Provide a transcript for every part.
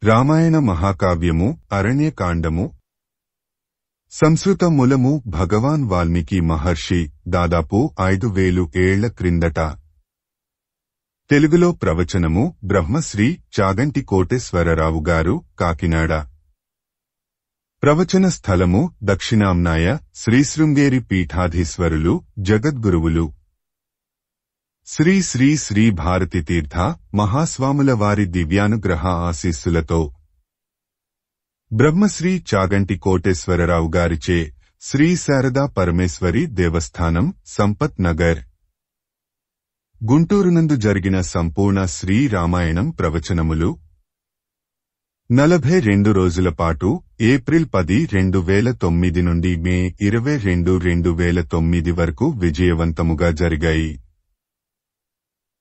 రామాయణ మహాకావ్యము అరణ్యకాండము సంస్కృత మూలము భగవాన్ వాల్మీకి మహర్షి దాదాపు 5000 ఏళ్ల క్రిందట. తెలుగులో ప్రవచనము బ్రహ్మశ్రీ చాగంటి కోటేశ్వరరావు గారు, కాకినాడ. ప్రవచన స్థలము దక్షిణాంనాయ శ్రీ శృంగేరి పీఠాధీశ్వరులు జగద్గురువులు శ్రీ శ్రీ శ్రీ భారతి తీర్థ మహాస్వాముల వారి దివ్యానుగ్రహ ఆశీస్సులతో బ్రహ్మశ్రీ చాగంటి కోటేశ్వరరావు గారిచే శ్రీ శారదా పరమేశ్వరి దేవస్థానం, సంపత్ నగర్, గుంటూరునందు జరిగిన సంపూర్ణ శ్రీ రామాయణం ప్రవచనములు 42 రోజుల పాటు ఏప్రిల్ 10, 2009 నుండి మే 22, 2009 వరకు విజయవంతముగా జరిగాయి.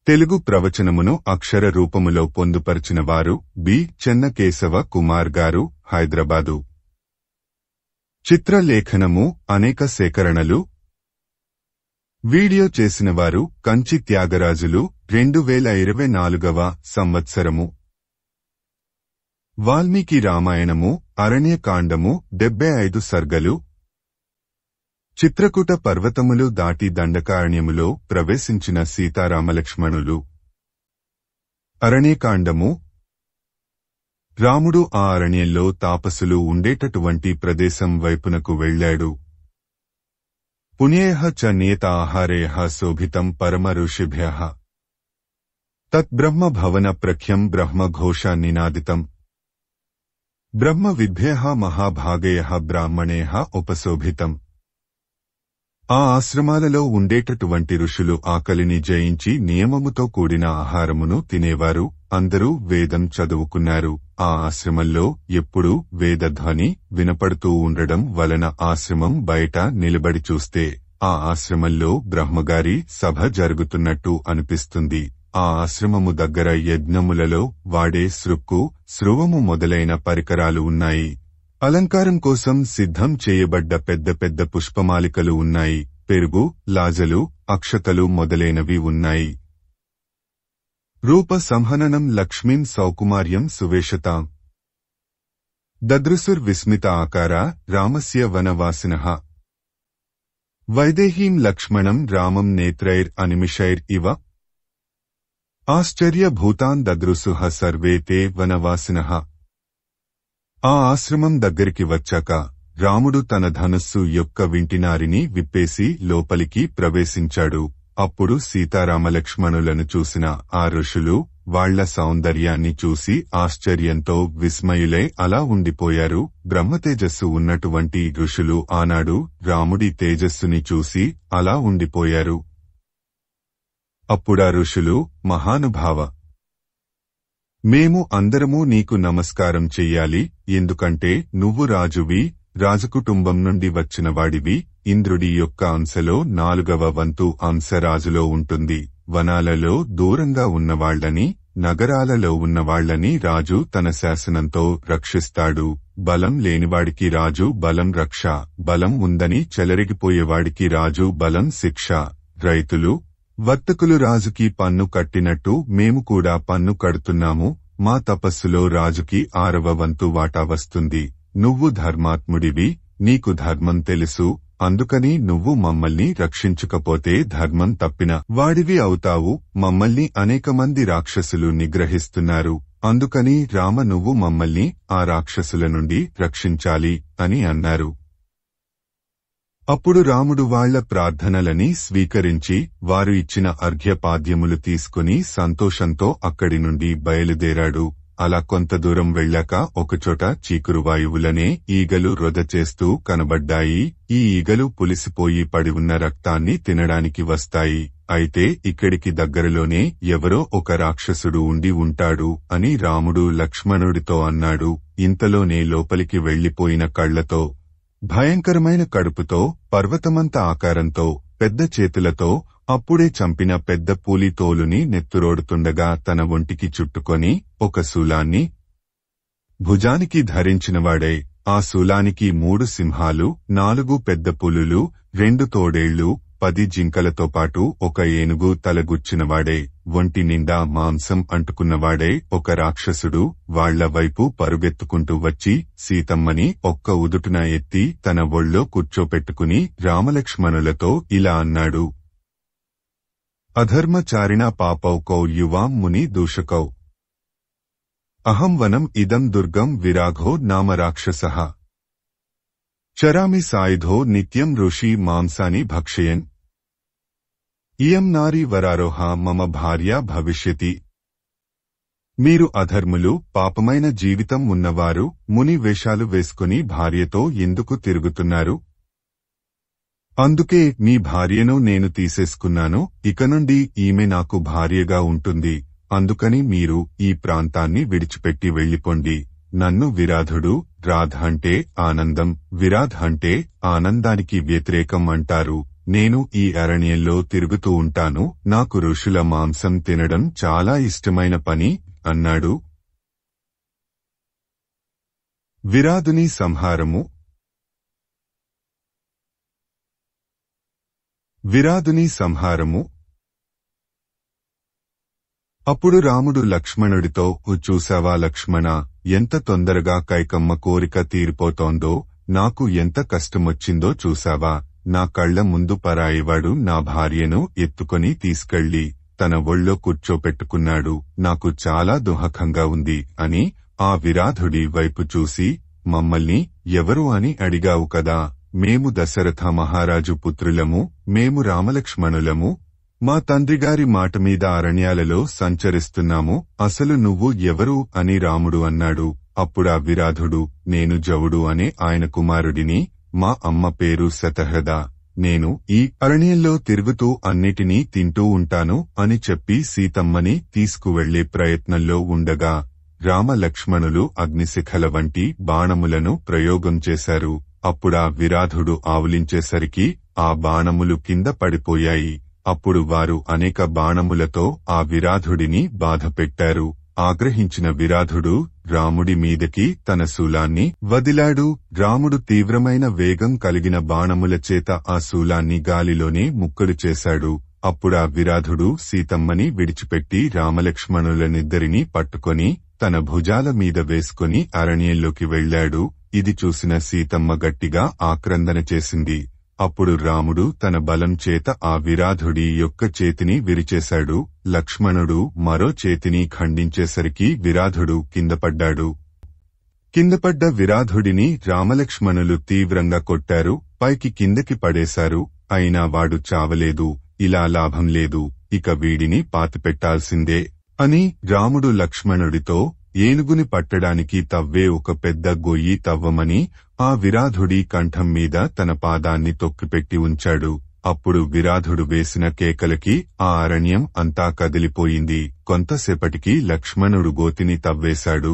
తెలుగు ప్రవచనమును అక్షర రూపములో పొందుపరిచిన వారు బి. చెన్నకేశవ కుమార్ గారు, హైదరాబాదు. చిత్రలేఖనము, అనేక సేకరణలు. వీడియో చేసినవారు కంచి త్యాగరాజులు, 2024వ సంవత్సరము. వాల్మీకి రామాయణము అరణ్యకాండము 75 సర్గలు. చిత్రకూట పర్వతములు దాటి దండకారణ్యములో ప్రవేశించిన సీతారామలక్ష్మణులు. అరణ్యకాండము. రాముడు ఆ అరణ్యంలో తాపసులు ఉండేటటువంటి ప్రదేశం వైపునకు వెళ్లాడు. పుణ్యేహ చ నియత ఆహారేహ శోభితం పరమ ఋషిభ్యః తద్బ్రహ్మ భవన ప్రఖ్యం బ్రహ్మఘోష నినాదితం బ్రహ్మ విద్భ్యః మహాభాగయః బ్రాహ్మణేః ఉపశోభితం. ఆ ఆశ్రమాలలో ఉండేటటువంటి ఋషులు ఆకలిని జయించి నియమముతో కూడిన ఆహారమును తినేవారు. అందరూ వేదం చదువుకున్నారు. ఆ ఆశ్రమంలో ఎప్పుడూ వేదధ్వని వినపడుతూ ఉండడం వలన ఆశ్రమం బయట నిలబడి చూస్తే ఆ ఆశ్రమంలో బ్రహ్మగారి సభ జరుగుతున్నట్టు అనిపిస్తుంది. ఆ ఆశ్రమము దగ్గర యజ్ఞములలో వాడే సృక్కు, స్రువము మొదలైన పరికరాలు ఉన్నాయి. అలంకారం కోసం సిద్ధం చేయబడ్డ పెద్ద పెద్ద పుష్పమాలికలు ఉన్నాయి. పెరుగు, లాజలు, అక్షతలు మొదలైనవి ఉన్నాయి. రూప సంహననం లక్ష్మీం సౌకుమార్యం సువేషతాం దదృశుర్ విస్మిత ఆకార రామస్య వనవాసినః వైదేహీం లక్ష్మణం రామం నేత్రైర్ అనిమిషైర్ ఇవ ఆశ్చర్యభూతాన్ దదృశుః సర్వే తే వనవాసినః. ఆ ఆశ్రమం దగ్గరికి వచ్చాక రాముడు తన ధనుస్సు యొక్క వింటినారిని విప్పేసి లోపలికి ప్రవేశించాడు. అప్పుడు సీతారామలక్ష్మణులను చూసిన ఆ ఋషులు వాళ్ల సౌందర్యాన్ని చూసి ఆశ్చర్యంతో విస్మయులై అలా ఉండిపోయారు. బ్రహ్మతేజస్సు ఉన్నటువంటి ఋషులు ఆనాడు రాముడి తేజస్సుని చూసి అలా ఉండిపోయారు. అప్పుడా ఋషులు, మహానుభావ, మేము అందరము నీకు నమస్కారం చెయ్యాలి. ఎందుకంటే నువ్వు రాజువి, రాజకుటుంబం నుండి వచ్చినవాడివి. ఇంద్రుడి యొక్క అంశలో 4వ వంతు అంశ రాజులో ఉంటుంది. వనాలలో దూరంగా ఉన్నవాళ్లని, నగరాలలో ఉన్నవాళ్లని రాజు తన శాసనంతో రక్షిస్తాడు. బలం లేనివాడికి రాజు బలం రక్ష, బలం ఉందని చెలరిగిపోయేవాడికి రాజు బలం శిక్ష. రైతులు, వర్తకులు రాజుకి పన్ను కట్టినట్టు మేము కూడా పన్ను కడుతున్నాము. మా తపస్సులో రాజుకి 6వ వంతు వాటా వస్తుంది. నువ్వు ధర్మాత్ముడివి, నీకు ధర్మం తెలుసు. అందుకని నువ్వు మమ్మల్ని రక్షించకపోతే ధర్మం తప్పిన వాడివి అవుతావు. మమ్మల్ని అనేక మంది రాక్షసులు నిగ్రహిస్తున్నారు. అందుకని రామ, నువ్వు మమ్మల్ని ఆ రాక్షసుల నుండి రక్షించాలి అని అన్నారు. అప్పుడు రాముడు వాళ్ల ప్రార్థనలని స్వీకరించి వారు ఇచ్చిన అర్ఘ్యపాద్యములు తీసుకుని సంతోషంతో అక్కడి నుండి బయలుదేరాడు. అలా కొంత దూరం వెళ్ళాక ఒకచోట చీకురువాయువులనే ఈగలు రొద చేస్తూ కనబడ్డాయి. ఈ ఈగలు పులిసిపోయి పడి ఉన్న రక్తాన్ని తినడానికి వస్తాయి. అయితే ఇక్కడికి దగ్గరలోనే ఎవరో ఒక రాక్షసుడు ఉండి ఉంటాడు అని రాముడు లక్ష్మణుడితో అన్నాడు. ఇంతలోనే లోపలికి వెళ్లిపోయిన కళ్లతో, భయంకరమైన కడుపుతో, పర్వతమంత ఆకారంతో, పెద్ద చేతులతో, అప్పుడే చంపిన పెద్ద పూలి తోలుని నెత్తురోడుతుండగా తన ఒంటికి చుట్టుకొని ఒక శూలాన్ని భుజానికి ధరించినవాడై ఆ శూలానికి 3 సింహాలు, 4 పెద్ద పులులు, 2 తోడేళ్లు, 10 జింకలతో పాటు ఒక ఏనుగు తలగుచ్చినవాడే, ఒంటి నిండా మాంసం అంటుకున్నవాడే ఒక రాక్షసుడు వాళ్ల వైపు పరుగెత్తుకుంటూ వచ్చి సీతమ్మని ఒక్క ఉదుటున ఎత్తి తన ఒళ్ళో కూర్చోపెట్టుకుని రామలక్ష్మణులతో ఇలా అన్నాడు. అధర్మచారిణ పాపౌ కౌ యువాం ముని దూషకౌ అహం వనం ఇదం దుర్గం విరాఘో నామ రాక్షసః చరామి సాయుధో నిత్యం ఋషి మాంసాని భక్షయన్ ఇయం నారీ వరారోహ మమ భార్య భవిష్యతి. మీరు అధర్ములు, పాపమైన జీవితం ఉన్నవారు, ముని వేషాలు వేసుకుని భార్యతో ఎందుకు తిరుగుతున్నారు? అందుకే మీ భార్యను నేను తీసేసుకున్నాను. ఇక నుండి ఈమె నాకు భార్యగా ఉంటుంది. అందుకని మీరు ఈ ప్రాంతాన్ని విడిచిపెట్టి వెళ్ళిపోండి. నన్ను విరాధుడు, రాధ అంటే ఆనందం, విరాధ్ అంటే ఆనందానికి వ్యతిరేకం అంటారు. నేను ఈ అరణ్యంలో తిరుగుతూ ఉంటాను. నాకు ఋషుల మాంసం తినడం చాలా ఇష్టమైన పని అన్నాడు. విరాధుని సంహారము. విరాధుని సంహారము. అప్పుడు రాముడు లక్ష్మణుడితో, చూసావా లక్ష్మణ, ఎంత తొందరగా కైకమ్మ కోరిక తీరిపోతోందో, నాకు ఎంత కష్టమొచ్చిందో చూసావా? నా కళ్ల ముందు పరాయివాడు నా భార్యను ఎత్తుకొని తీసుకెళ్లి తన ఒళ్ళో కూర్చోపెట్టుకున్నాడు. నాకు చాలా దుఃఖంగా ఉంది అని ఆ విరాధుడి వైపు చూసి, మమ్మల్ని ఎవరు అని అడిగావు కదా? మేము దశరథ మహారాజు పుత్రులము, మేము రామలక్ష్మణులము. మా తండ్రిగారి మాట మీద అరణ్యాలలో సంచరిస్తున్నాము. అసలు నువ్వు ఎవరు అని రాముడు అన్నాడు. అప్పుడా విరాధుడు, నేను జవుడు అనే ఆయన కుమారుడిని. మా అమ్మ పేరు శతహృద. నేను ఈ అరణ్యంలో తిరుగుతూ అన్నిటినీ తింటూ ఉంటాను అని చెప్పి సీతమ్మని తీసుకువెళ్లే ప్రయత్నంలో ఉండగా రామలక్ష్మణులు అగ్నిశిఖల వంటి బాణములను ప్రయోగం చేశారు. అప్పుడా విరాధుడు ఆవులించేసరికి ఆ బాణములు కింద పడిపోయాయి. అప్పుడు వారు అనేక బాణములతో ఆ విరాధుడిని బాధపెట్టారు. ఆగ్రహించిన విరాధుడు రాముడి మీదకి తన శూలాన్ని వదిలాడు. రాముడు తీవ్రమైన వేగం కలిగిన బాణముల చేత ఆ శూలాన్ని గాలిలోనే ముక్కలు చేశాడు. అప్పుడా విరాధుడు సీతమ్మని విడిచిపెట్టి రామలక్ష్మణులనిద్దరినీ పట్టుకొని తన భుజాల మీద వేసుకుని అరణ్యంలోకి వెళ్లాడు. ఇది చూసిన సీతమ్మ గట్టిగా ఆక్రందన చేసింది. అప్పుడు రాముడు తన బలం చేత ఆ విరాధుడి యొక్క చేతిని విరిచేశాడు. లక్ష్మణుడు మరో చేతిని ఖండించేసరికి విరాధుడు కిందపడ్డాడు. కిందపడ్డ విరాధుడిని రామలక్ష్మణులు తీవ్రంగా కొట్టారు. పైకి కిందకి పడేశారు. అయినా వాడు చావలేదు. ఇలా లాభం లేదు, ఇక వీడిని పాతిపెట్టాల్సిందే అని రాముడు లక్ష్మణుడితో, ఏనుగుని పట్టడానికి తవ్వే ఒక పెద్ద గొయ్యి తవ్వమని ఆ విరాధుడి కంఠం మీద తన పాదాన్ని తొక్కిపెట్టి ఉంచాడు. అప్పుడు విరాధుడు వేసిన కేకలకి ఆ అరణ్యం అంతా కదిలిపోయింది. కొంతసేపటికి లక్ష్మణుడు గోతిని తవ్వేశాడు.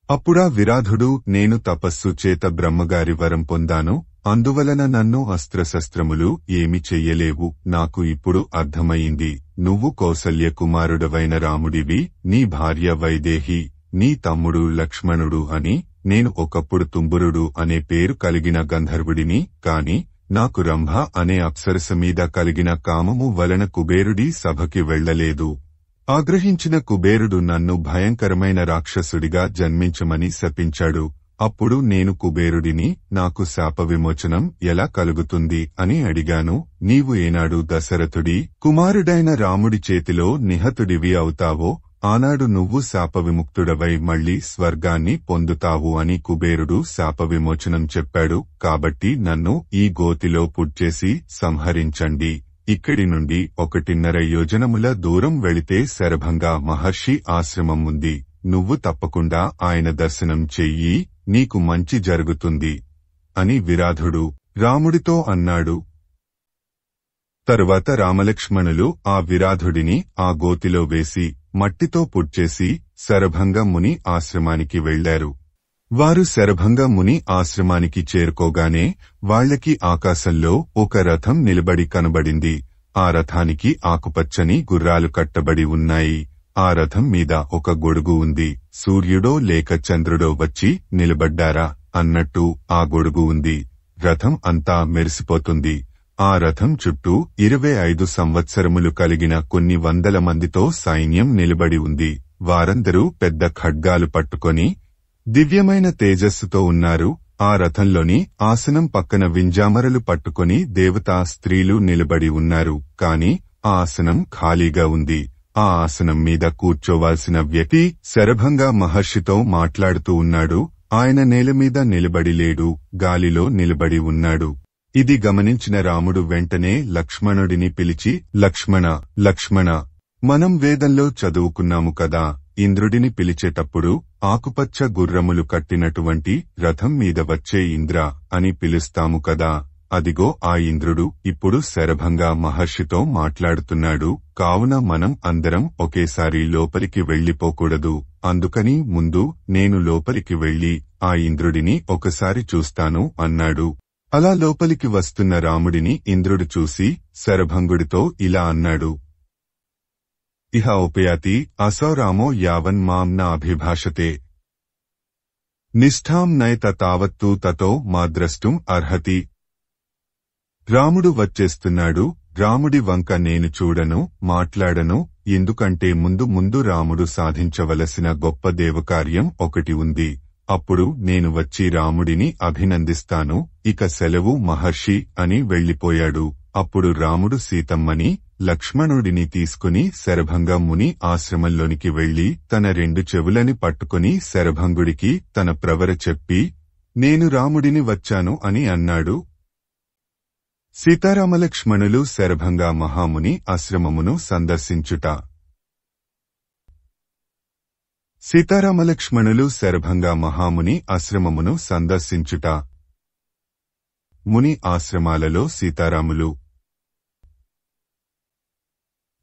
అప్పుడా విరాధుడు, నేను తపస్సు చేత బ్రహ్మగారి వరం పొందాను. అందువలన నన్ను అస్త్రశస్త్రములు ఏమి చెయ్యలేవు. నాకు ఇప్పుడు అర్థమయింది. నువ్వు కౌసల్య కుమారుడవైన రాముడివి, నీ భార్య వైదేహి, నీ తమ్ముడు లక్ష్మణుడు అని. నేను ఒకప్పుడు తుంబురుడు అనే పేరు కలిగిన గంధర్వుడిని. కాని నాకు రంభ అనే అప్సరస మీద కలిగిన కామము వలన కుబేరుడి సభకి వెళ్లలేదు. ఆగ్రహించిన కుబేరుడు నన్ను భయంకరమైన రాక్షసుడిగా జన్మించమని శపించాడు. అప్పుడు నేను కుబేరుడిని, నాకు శాప విమోచనం ఎలా కలుగుతుంది అని అడిగాను. నీవు ఏనాడు దశరథుడి కుమారుడైన రాముడి చేతిలో నిహతుడివి అవుతావో ఆనాడు నువ్వు శాప విముక్తుడవై మళ్లీ స్వర్గాన్ని పొందుతావు అని కుబేరుడు శాప విమోచనం చెప్పాడు. కాబట్టి నన్ను ఈ గోతిలో పుడ్చేసి సంహరించండి. ఇక్కడి నుండి 1.5 యోజనముల దూరం వెళితే శరభంగ మహర్షి ఆశ్రమం ఉంది. నువ్వు తప్పకుండా ఆయన దర్శనం చెయ్యి, నీకు మంచి జరుగుతుంది అని విరాధుడు రాముడితో అన్నాడు. తరువాత రామలక్ష్మణులు ఆ విరాధుడిని ఆ గోతిలో వేసి మట్టితో పుడ్చేసి శరభంగ ముని ఆశ్రమానికి వెళ్లారు. వారు శరభంగ ముని ఆశ్రమానికి చేరుకోగానే వాళ్లకి ఆకాశంలో ఒక రథం నిలబడి కనబడింది. ఆ రథానికి ఆకుపచ్చని గుర్రాలు కట్టబడి ఉన్నాయి. ఆ రథం మీద ఒక గొడుగు ఉంది. సూర్యుడో లేక చంద్రుడో వచ్చి నిలబడ్డారా అన్నట్టు ఆ గొడుగు ఉంది. రథం అంతా మెరిసిపోతుంది. ఆ రథం చుట్టూ 25 సంవత్సరములు కలిగిన కొన్ని వందల మందితో సైన్యం నిలబడి ఉంది. వారందరూ పెద్ద ఖడ్గాలు పట్టుకొని దివ్యమైన తేజస్సుతో ఉన్నారు. ఆ రథంలోని ఆసనం పక్కన వింజామరలు పట్టుకొని దేవతా స్త్రీలు నిలబడి ఉన్నారు. కాని ఆ ఆసనం ఖాళీగా ఉంది. ఆ ఆసనం మీద కూర్చోవాల్సిన వ్యక్తి శరభంగ మహర్షితో మాట్లాడుతూ ఉన్నాడు. ఆయన నేలమీద నిలబడి లేడు, గాలిలో నిలబడి ఉన్నాడు. ఇది గమనించిన రాముడు వెంటనే లక్ష్మణుడిని పిలిచి, లక్ష్మణ, మనం వేదంలో చదువుకున్నాము కదా, ఇంద్రుడిని పిలిచేటప్పుడు ఆకుపచ్చ గుర్రములు కట్టినటువంటి రథం మీద వచ్చే ఇంద్ర అని పిలుస్తాము కదా. అదిగో ఆ ఇంద్రుడు ఇప్పుడు శరభంగ మహర్షితో మాట్లాడుతున్నాడు. కావున మనం అందరం ఒకేసారి లోపలికి వెళ్లిపోకూడదు. అందుకని ముందు నేను లోపలికి వెళ్లి ఆ ఇంద్రుడిని ఒకసారి చూస్తాను అన్నాడు. అలా లోపలికి వస్తున్న రాముడిని ఇంద్రుడు చూసి శరభంగుడితో ఇలా అన్నాడు. ఇహ ఉపయాతి అసౌ రామో యావన్ మాం న అభిభాషతే నిష్ఠాం నైత తావత్తు తతో మా ద్రష్టుం అర్హతి. రాముడు వచ్చేస్తున్నాడు. రాముడి వంక నేను చూడను, మాట్లాడను. ఎందుకంటే ముందు రాముడు సాధించవలసిన గొప్ప దేవకార్యం ఒకటి ఉంది. అప్పుడు నేను వచ్చి రాముడిని అభినందిస్తాను. ఇక సెలవు మహర్షి అని వెళ్లిపోయాడు. అప్పుడు రాముడు సీతమ్మని, లక్ష్మణుడిని తీసుకుని శరభంగ ముని ఆశ్రమంలోనికి వెళ్లి తన 2 చెవులని పట్టుకుని శరభంగుడికి తన ప్రవర చెప్పి, నేను రాముడిని వచ్చాను అని అన్నాడు. సీతారామలక్ష్మణులు శరభంగ మహాముని ఆశ్రమమును సందర్శించుట. సీతారామలక్ష్మణులు శరభంగ మహాముని ఆశ్రమమును సందర్శించుట. ముని ఆశ్రమాలలో సీతారాములు.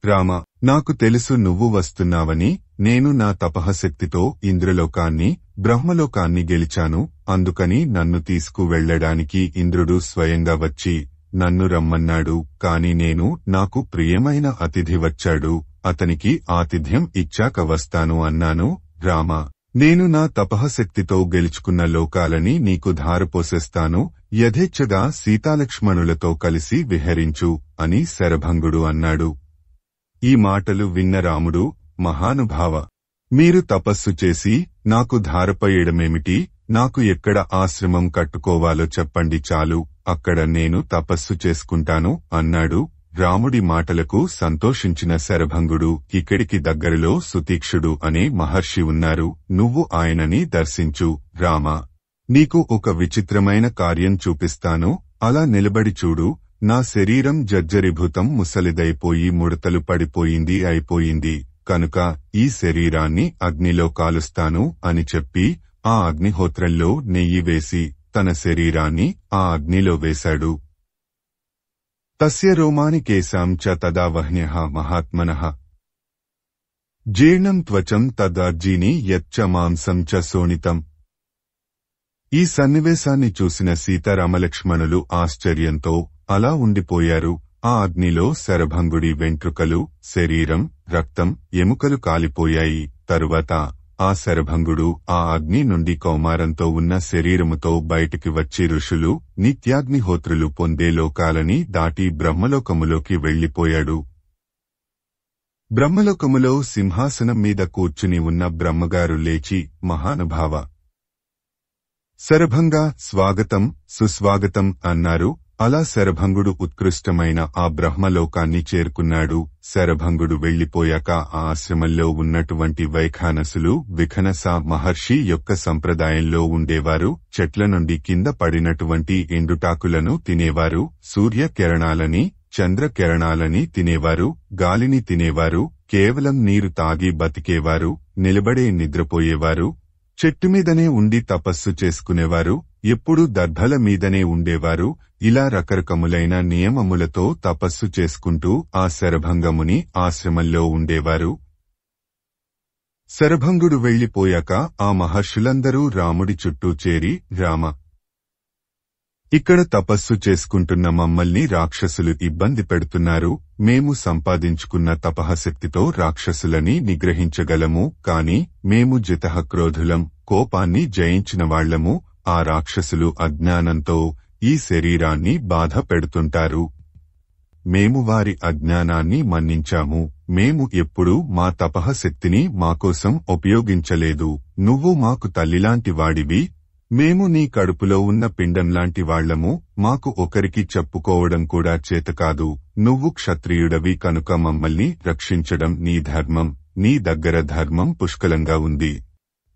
రామ, నాకు తెలుసు నువ్వు వస్తున్నావని. నేను నా తపఃశక్తితో ఇంద్రలోకాన్ని, బ్రహ్మలోకాన్ని గెలిచాను. అందుకని నన్ను తీసుకువెళ్లడానికి ఇంద్రుడు స్వయంగా వచ్చి నన్ను రమ్మన్నాడు. కాని నాకు ప్రియమైన అతిథి వచ్చాడు, అతనికి ఆతిథ్యం ఇచ్చాక వస్తాను అన్నాను. రామ, నేను నా తపఃశక్తితో గెలుచుకున్న లోకాలని నీకు ధారపోసేస్తాను. యథేచ్ఛగా సీతాలక్ష్మణులతో కలిసి విహరించు అని శరభంగుడు అన్నాడు. ఈ మాటలు విన్న రాముడు, మహానుభావ, మీరు తపస్సు చేసి నాకు ధారపోయడమేమిటి? నాకు ఎక్కడ ఆశ్రమం కట్టుకోవాలో చెప్పండి చాలు, అక్కడ నేను తపస్సు చేసుకుంటాను అన్నాడు. రాముడి మాటలకు సంతోషించిన శరభంగుడు, ఇక్కడికి దగ్గరలో సుతీక్షుడు అనే మహర్షి ఉన్నారు, నువ్వు ఆయనని దర్శించు. రామా, నీకు ఒక విచిత్రమైన కార్యం చూపిస్తాను, అలా నిలబడి చూడు. నా శరీరం జర్జరీభూతం ముసలిదైపోయి ముడతలు పడిపోయింది అయిపోయింది కనుక ఈ శరీరాన్ని అగ్నిలో కాలుస్తాను అని చెప్పి ఆ అగ్నిహోత్రంలో నెయ్యి వేసి తన శరీరాన్ని ఆ అగ్నిలో వేశాడు. తస్య రోమాని కేశాం చ తదా వహ్న్యః మహాత్మనః జీర్ణం త్వచం తదార్జీని యచ్చ మాంసం చ శోణితం. ఈ సన్నివేశాన్ని చూసిన సీతారామలక్ష్మణులు ఆశ్చర్యంతో అలా ఉండిపోయారు. ఆ అగ్నిలో శరభంగుడి వెంట్రుకలు, శరీరం, రక్తం, ఎముకలు కాలిపోయాయి. తరువాత ఆ శరభంగుడు ఆ అగ్ని నుండి కౌమారంతో ఉన్న శరీరముతో బయటికి వచ్చి ఋషులు, నిత్యాగ్నిహోత్రులు పొందే లోకాలని దాటి బ్రహ్మలోకములోకి వెళ్లిపోయాడు. బ్రహ్మలోకములో సింహాసనం మీద కూర్చుని ఉన్న బ్రహ్మగారు లేచి, మహానుభావ శరభంగా, స్వాగతం, సుస్వాగతం అన్నారు. అలా శరభంగుడు ఉత్కృష్టమైన ఆ బ్రహ్మలోకాన్ని చేరుకున్నాడు. శరభంగుడు వెళ్లిపోయాక ఆ ఆశ్రమంలో ఉన్నటువంటి వైఖానసులు విఖనస మహర్షి యొక్క సంప్రదాయంలో ఉండేవారు. చెట్ల నుండి కింద పడినటువంటి ఎండుటాకులను తినేవారు, సూర్య కిరణాలని, చంద్ర కిరణాలని తినేవారు, గాలిని తినేవారు, కేవలం నీరు తాగి బతికేవారు, నిలబడే నిద్రపోయేవారు, చెట్టుమీదనే ఉండి తపస్సు చేసుకునేవారు, ఎప్పుడూ దర్భల మీదనే ఉండేవారు. ఇలా రకరకములైన నియమములతో తపస్సు చేసుకుంటూ ఆ శరభంగముని ఆశ్రమంలో ఉండేవారు. శరభంగుడు వెళ్లిపోయాక ఆ మహర్షులందరూ రాముడి చుట్టూ చేరి, రామ, ఇక్కడ తపస్సు చేసుకుంటున్న మమ్మల్ని రాక్షసులు ఇబ్బంది పెడుతున్నారు. మేము సంపాదించుకున్న తపఃశక్తితో రాక్షసులని నిగ్రహించగలము, కాని మేము జితఃక్రోధులం, కోపాన్ని జయించిన వాళ్లము. ఆ రాక్షసులు అజ్ఞానంతో ఈ శరీరాన్ని బాధ పెడుతుంటారు. మేము వారి అజ్ఞానాన్ని మన్నించాము. మేము ఎప్పుడూ మా తపఃశక్తిని మాకోసం ఉపయోగించలేదు. నువ్వు మాకు తల్లిలాంటి వాడివి. మేము నీ కడుపులో ఉన్న పిండంలాంటి వాళ్లము. మాకు ఒకరికి చెప్పుకోవడం కూడా చేతకాదు. నువ్వు క్షత్రియుడవి కనుక మమ్మల్ని రక్షించడం నీ ధర్మం. నీ దగ్గర ధర్మం పుష్కలంగా ఉంది.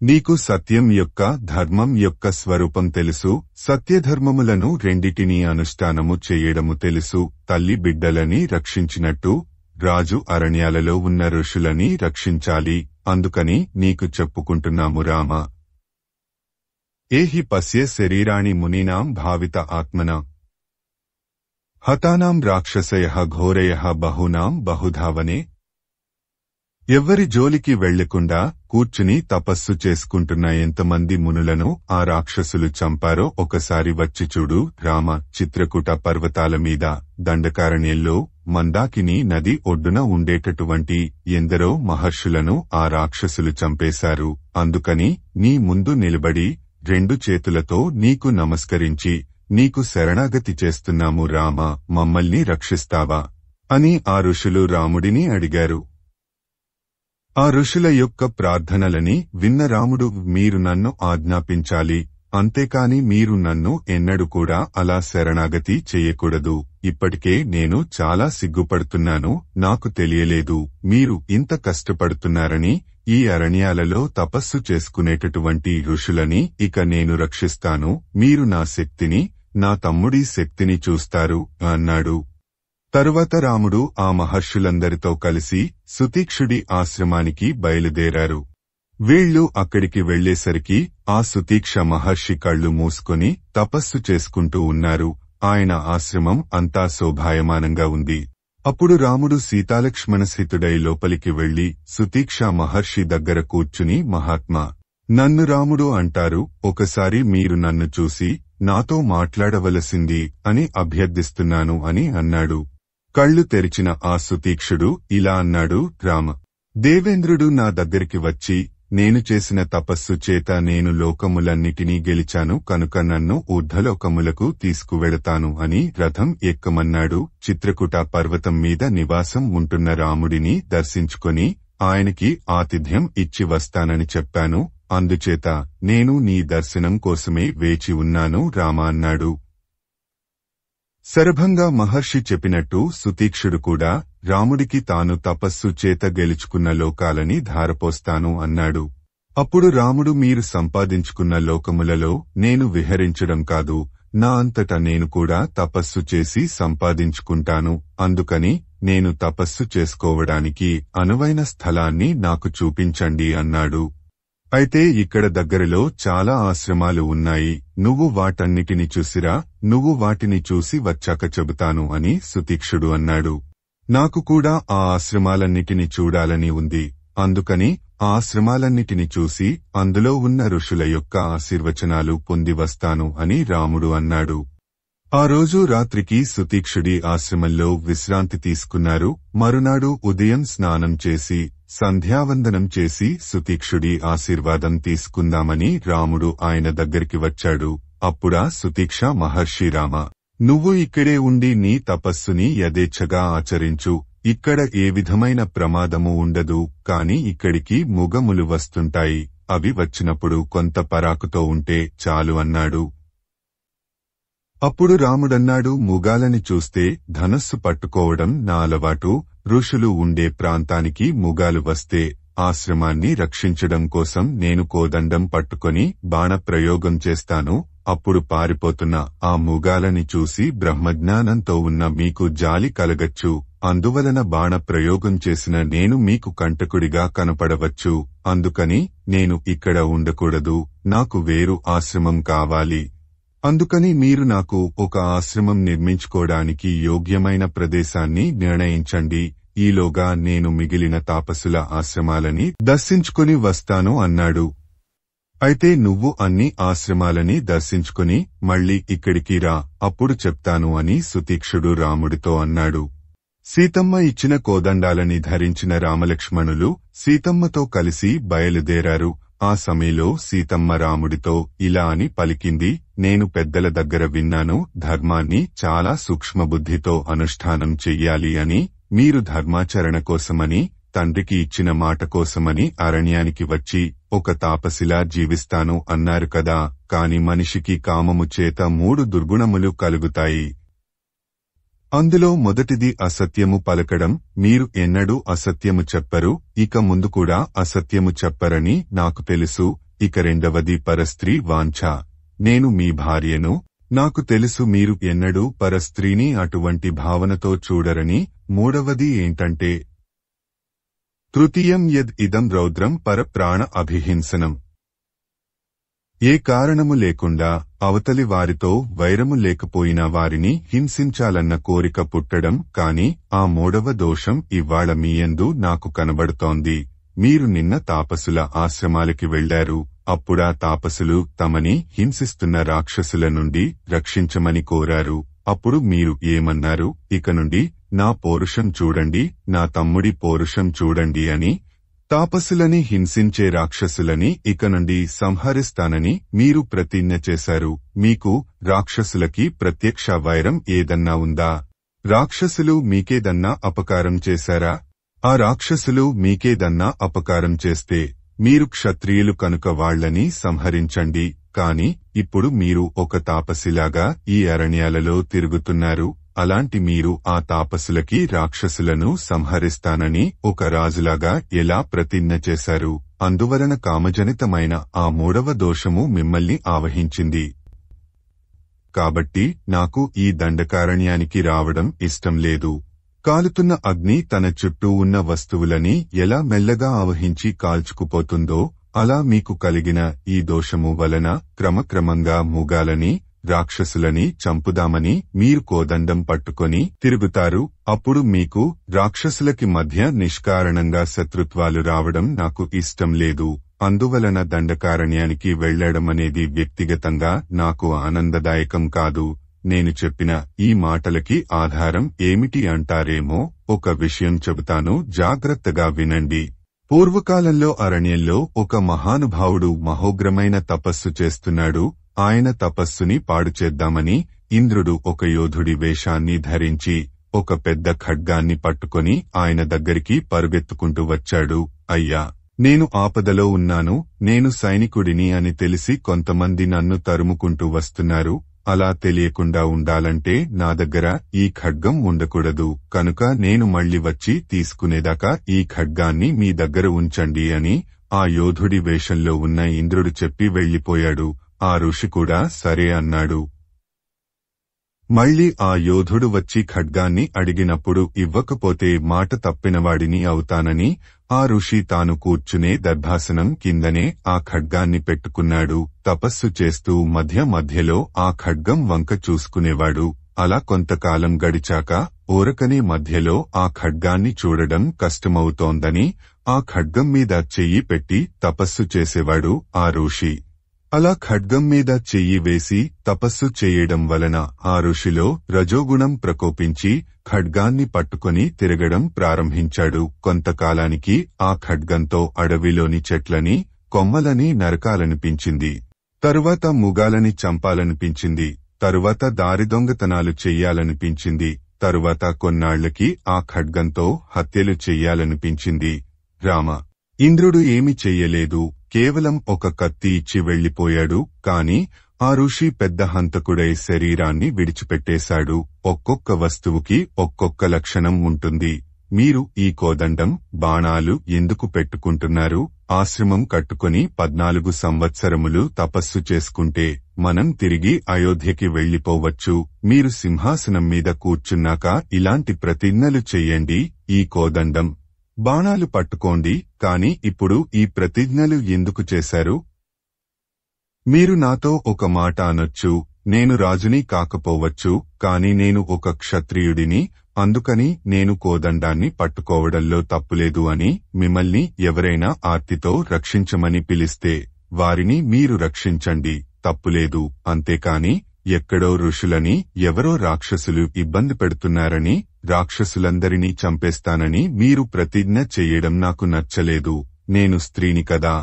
నీకు సత్యం యొక్క ధర్మం యొక్క స్వరూపం తెలుసు. సత్యధర్మములను రెండిటినీ అనుష్ఠానము చేయడము తెలుసు. తల్లి బిడ్డలని రక్షించినట్టు రాజు అరణ్యాలలో ఉన్న ఋషులని రక్షించాలి. అందుకని నీకు చెప్పుకుంటున్నాము రామ. ఏహి పశ్య శరీరాణి మునీనాం భావిత ఆత్మన హతానాం రాక్షసయః ఘోరయః బహూనాం బహుధావనే. ఎవ్వరి జోలికి వెళ్లకుండా కూర్చుని తపస్సు చేసుకుంటున్న ఎంతమంది మునులను ఆ రాక్షసులు చంపారో ఒకసారి వచ్చి చూడు రామ. చిత్రకూట పర్వతాల మీద దండకారణ్యంలో మందాకిని నది ఒడ్డున ఉండేటటువంటి ఎందరో మహర్షులను ఆ రాక్షసులు చంపేశారు. అందుకని నీ ముందు నిలబడి 2 చేతులతో నీకు నమస్కరించి నీకు శరణాగతి చేస్తున్నాము రామ, మమ్మల్ని రక్షిస్తావా అని ఆ ఋషులు రాముడిని అడిగారు. ఆ ఋషుల యొక్క ప్రార్థనలని విన్న రాముడు, మీరు నన్ను ఆజ్ఞాపించాలి, అంతేకాని మీరు నన్ను ఎన్నడూ కూడా అలా శరణాగతి చెయ్యకూడదు. ఇప్పటికే నేను చాలా సిగ్గుపడుతున్నాను. నాకు తెలియలేదు మీరు ఇంత కష్టపడుతున్నారని. ఈ అరణ్యాలలో తపస్సు చేసుకునేటటువంటి ఋషులని ఇక నేను రక్షిస్తాను. మీరు నా శక్తిని, నా తమ్ముడి శక్తిని చూస్తారు అన్నాడు. తరువాత రాముడు ఆ మహర్షులందరితో కలిసి సుతీక్షుడి ఆశ్రమానికి బయలుదేరారు. వీళ్లు అక్కడికి వెళ్లేసరికి ఆ సుతీక్ష మహర్షి కళ్లు మూసుకొని తపస్సు చేసుకుంటూ ఉన్నారు. ఆయన ఆశ్రమం అంతా శోభాయమానంగా ఉంది. అప్పుడు రాముడు సీతాలక్ష్మణసహితుడై లోపలికి వెళ్లి సుతీక్ష మహర్షి దగ్గర కూర్చుని, మహాత్మా, నన్ను రాముడు అంటారు. ఒకసారి మీరు నన్ను చూసి నాతో మాట్లాడవలసింది అని అభ్యర్థిస్తున్నాను అని అన్నాడు. కళ్లు తెరిచిన ఆ సుతీక్షుడు ఇలా అన్నాడు, రామ, దేవేంద్రుడు నా దగ్గరికి వచ్చి నేను చేసిన తపస్సు చేత నేను లోకములన్నిటినీ గెలిచాను కనుక నన్ను ఊర్ధ్వలోకములకు తీసుకువెడతాను అని రథం ఎక్కమన్నాడు. చిత్రకూట పర్వతం మీద నివాసం ఉంటున్న రాముడిని దర్శించుకొని ఆయనకి ఆతిథ్యం ఇచ్చి వస్తానని చెప్పాను. అందుచేత నేను నీ దర్శనం కోసమే వేచి ఉన్నాను రామ అన్నాడు. శరభంగా మహర్షి చెప్పినట్టు సుతీక్షుడు కూడా రాముడికి తాను తపస్సు చేత గెలుచుకున్న లోకాలని ధారపోస్తాను అన్నాడు. అప్పుడు రాముడు, మీరు సంపాదించుకున్న లోకములలో నేను విహరించడం కాదు, నా అంతటా నేను కూడా తపస్సు చేసి సంపాదించుకుంటాను. అందుకని నేను తపస్సు చేసుకోవడానికి అనువైన స్థలాన్ని నాకు చూపించండి అన్నాడు. అయితే ఇక్కడ దగ్గరలో చాలా ఆశ్రమాలు ఉన్నాయి. నువ్వు వాటన్నిటిని చూసిరా. నువ్వు వాటిని చూసి వచ్చాక చెబుతాను అని సుతీక్షుడు అన్నాడు. నాకు కూడా ఆ ఆశ్రమాలన్నిటిని చూడాలని ఉంది. అందుకని ఆ ఆశ్రమాలన్నిటిని చూసి అందులో ఉన్న ఋషుల యొక్క ఆశీర్వచనాలు పొంది వస్తాను అని రాముడు అన్నాడు. ఆ రోజు రాత్రికి సుతీక్షుడి ఆశ్రమంలో విశ్రాంతి తీసుకున్నారు. మరునాడు ఉదయం స్నానం చేసి సంధ్యావందనం చేసి సుతీక్షుడి ఆశీర్వాదం తీసుకుందామని రాముడు ఆయన దగ్గరికి వచ్చాడు. అప్పుడా సుతీక్ష మహర్షి, రామ, నువ్వు ఇక్కడే ఉండి నీ తపస్సుని యథేచ్ఛగా ఆచరించు. ఇక్కడ ఏ విధమైన ప్రమాదము ఉండదు. కాని ఇక్కడికి మృగములు వస్తుంటాయి. అవి వచ్చినప్పుడు కొంత పరాకుతో ఉంటే చాలు అన్నాడు. అప్పుడు రాముడన్నాడు, మృగాలని చూస్తే ధనస్సు పట్టుకోవడం నా అలవాటు. ఋషులు ఉండే ప్రాంతానికి మృగాలు వస్తే ఆశ్రమాన్ని రక్షించడం కోసం నేను కోదండం పట్టుకొని బాణప్రయోగం చేస్తాను. అప్పుడు పారిపోతున్న ఆ మృగాలని చూసి బ్రహ్మజ్ఞానంతో ఉన్న మీకు జాలి కలగచ్చు. అందువలన బాణప్రయోగం చేసిన నేను మీకు కంటకుడిగా కనపడవచ్చు. అందుకని నేను ఇక్కడ ఉండకూడదు. నాకు వేరు ఆశ్రమం కావాలి. అందుకని మీరు నాకు ఒక ఆశ్రమం నిర్మించుకోవడానికి యోగ్యమైన ప్రదేశాన్ని నిర్ణయించండి. ఈలోగా నేను మిగిలిన తాపసుల ఆశ్రమాలని దర్శించుకుని వస్తాను అన్నాడు. అయితే నువ్వు అన్ని ఆశ్రమాలని దర్శించుకుని మళ్లీ ఇక్కడికి రా, అప్పుడు చెప్తాను అని సుతీక్షుడు రాముడితో అన్నాడు. సీతమ్మ ఇచ్చిన కోదండాలని ధరించిన రామలక్ష్మణులు సీతమ్మతో కలిసి బయలుదేరారు. ఆ సమయంలో సీతమ్మ రాముడితో ఇలా అని పలికింది, నేను పెద్దల దగ్గర విన్నాను, ధర్మాన్ని చాలా సూక్ష్మబుద్ధితో అనుష్ఠానం చెయ్యాలి అని. మీరు ధర్మాచరణ కోసమని, తండ్రికి ఇచ్చిన మాట కోసమని అరణ్యానికి వచ్చి ఒక తాపసిలా జీవిస్తాను అన్నారు కదా. కాని మనిషికి కామము చేత 3 దుర్గుణములు కలుగుతాయి. అందులో మొదటిది అసత్యము పలకడం. మీరు ఎన్నడూ అసత్యము చెప్పరు, ఇక ముందు కూడా అసత్యము చెప్పరని నాకు తెలుసు. ఇక రెండవది పరస్త్రీ వాంఛ. నేను మీ భార్యను, నాకు తెలుసు మీరు ఎన్నడూ పరస్త్రీని అటువంటి భావనతో చూడరని. మూడవది ఏంటంటే తృతీయం యద్ ఇదం రౌద్రం పరప్రాణ అభిహింసనం. ఏ కారణము లేకుండా అవతలి వారితో వైరము లేకపోయినా వారిని హింసించాలన్న కోరిక పుట్టడం. కాని ఆ మూడవ దోషం ఇవాళ మీయందు నాకు కనబడుతోంది. మీరు నిన్న తాపసుల ఆశ్రమాలకి వెళ్లారు. అప్పుడా తాపసులు తమని హింసిస్తున్న రాక్షసుల నుండి రక్షించమని కోరారు. అప్పుడు మీరు ఏమన్నారు? ఇక నుండి నా పౌరుషం చూడండి, నా తమ్ముడి పౌరుషం చూడండి అని. తాపసులని హింసించే రాక్షసులని ఇక నుండి సంహరిస్తానని మీరు ప్రతిజ్ఞ చేశారు. మీకు రాక్షసులకి ప్రత్యక్ష వైరం ఏదన్నా ఉందా? రాక్షసులు మీకేదన్నా అపకారం చేశారా? ఆ రాక్షసులు మీకేదన్నా అపకారం చేస్తే మీరు క్షత్రియులు కనుక వాళ్లని సంహరించండి. కాని ఇప్పుడు మీరు ఒక తాపసిలాగా ఈ అరణ్యాలలో తిరుగుతున్నారు. అలాంటి మీరు ఆ తాపసులకి రాక్షసులను సంహరిస్తానని ఒక రాజులాగా ఎలా ప్రతిజ్ఞ చేశారు? అందువలన కామజనితమైన ఆ మూడవ దోషము మిమ్మల్ని ఆవహించింది. కాబట్టి నాకు ఈ దండకారణ్యానికి రావడం ఇష్టం లేదు. కాలుతున్న అగ్ని తన చుట్టూ ఉన్న వస్తువులని ఎలా మెల్లగా ఆవహించి కాల్చుకుపోతుందో అలా మీకు కలిగిన ఈ దోషము వలన క్రమక్రమంగా మూగాలని, రాక్షసులని చంపుదామని మీరు కోదండం పట్టుకొని తిరుగుతారు. అప్పుడు మీకు రాక్షసులకి మధ్య నిష్కారణంగా శత్రుత్వాలు రావడం నాకు ఇష్టం లేదు. అందువలన దండకారణ్యానికి వెళ్లడమనేది వ్యక్తిగతంగా నాకు ఆనందదాయకం కాదు. నేను చెప్పిన ఈ మాటలకి ఆధారం ఏమిటి అంటారేమో. ఒక విషయం చెబుతాను, జాగ్రత్తగా వినండి. పూర్వకాలంలో అరణ్యంలో ఒక మహానుభావుడు మహోగ్రమైన తపస్సు చేస్తున్నాడు. ఆయన తపస్సుని పాడుచేద్దామని ఇంద్రుడు ఒక యోధుడి వేషాన్ని ధరించి ఒక పెద్ద ఖడ్గాన్ని పట్టుకొని ఆయన దగ్గరికి పరుగెత్తుకుంటూ వచ్చాడు. అయ్యా, నేను ఆపదలో ఉన్నాను, నేను సైనికుడిని అని తెలిసి కొంతమంది నన్ను తరుముకుంటూ వస్తున్నారు. అలా తెలియకుండా ఉండాలంటే నా దగ్గర ఈ ఖడ్గం ఉండకూడదు. కనుక నేను మళ్లీ వచ్చి తీసుకునేదాకా ఈ ఖడ్గాన్ని మీ దగ్గర ఉంచండి అని ఆ యోధుడి వేషంలో ఉన్న ఇంద్రుడు చెప్పి వెళ్లిపోయాడు. ఆ ఋషి కూడా సరే అన్నాడు. మళ్లీ ఆ యోధుడు వచ్చి ఖడ్గాన్ని అడిగినప్పుడు ఇవ్వకపోతే మాట తప్పినవాడిని అవుతానని ఆ ఋషి తాను కూర్చునే దర్భాసనం కిందనే ఆ ఖడ్గాన్ని పెట్టుకున్నాడు. తపస్సు చేస్తూ మధ్య మధ్యలో ఆ ఖడ్గం వంక చూసుకునేవాడు. అలా కొంతకాలం గడిచాక ఊరకనే మధ్యలో ఆ ఖడ్గాన్ని చూడడం కష్టమవుతోందని ఆ ఖడ్గం మీద చెయ్యి పెట్టి తపస్సు చేసేవాడు ఆ ఋషి. అలా ఖడ్గం మీద చెయ్యి వేసి తపస్సు చేయడం వలన ఆ ఋషిలో రజోగుణం ప్రకోపించి ఖడ్గాన్ని పట్టుకొని తిరగడం ప్రారంభించాడు. కొంతకాలానికి ఆ ఖడ్గంతో అడవిలోని చెట్లని, కొమ్మలని నరకాలనిపించింది. తరువాత ముగాలని చంపాలనిపించింది. తరువాత దారిదొంగతనాలు చెయ్యాలనిపించింది. తరువాత కొన్నాళ్లకి ఆ ఖడ్గంతో హత్యలు చెయ్యాలనిపించింది. రామ! ఇంద్రుడు ఏమి చెయ్యలేదు, కేవలం ఒక కత్తి ఇచ్చి వెళ్లిపోయాడు. కాని ఆ ఋషి పెద్ద హంతకుడై శరీరాన్ని విడిచిపెట్టేశాడు. ఒక్కొక్క వస్తువుకి ఒక్కొక్క లక్షణం ఉంటుంది. మీరు ఈ కోదండం, బాణాలు ఎందుకు పెట్టుకుంటున్నారు? ఆశ్రమం కట్టుకుని 14 సంవత్సరములు తపస్సు చేసుకుంటే మనం తిరిగి అయోధ్యకి వెళ్లిపోవచ్చు. మీరు సింహాసనం మీద కూర్చున్నాక ఇలాంటి ప్రతిజ్ఞలు చెయ్యండి. ఈ కోదండం, బాణాలు పట్టుకోండి. కాని ఇప్పుడు ఈ ప్రతిజ్ఞలు ఎందుకు చేశారు? మీరు నాతో ఒక మాట అనొచ్చు, నేను రాజుని కాకపోవచ్చు, కాని నేను ఒక క్షత్రియుడిని, అందుకని నేను కోదండాన్ని పట్టుకోవడంలో తప్పులేదు అని. మిమ్మల్ని ఎవరైనా ఆర్తితో రక్షించమని పిలిస్తే వారిని మీరు రక్షించండి, తప్పులేదు. అంతేకాని ఎక్కడో ఋషులని ఎవరో రాక్షసులు ఇబ్బంది పెడుతున్నారని, రాక్షసులందరినీ చంపేస్తానని మీరు ప్రతిజ్ఞ చెయ్యడం నాకు నచ్చలేదు. నేను స్త్రీని కదా.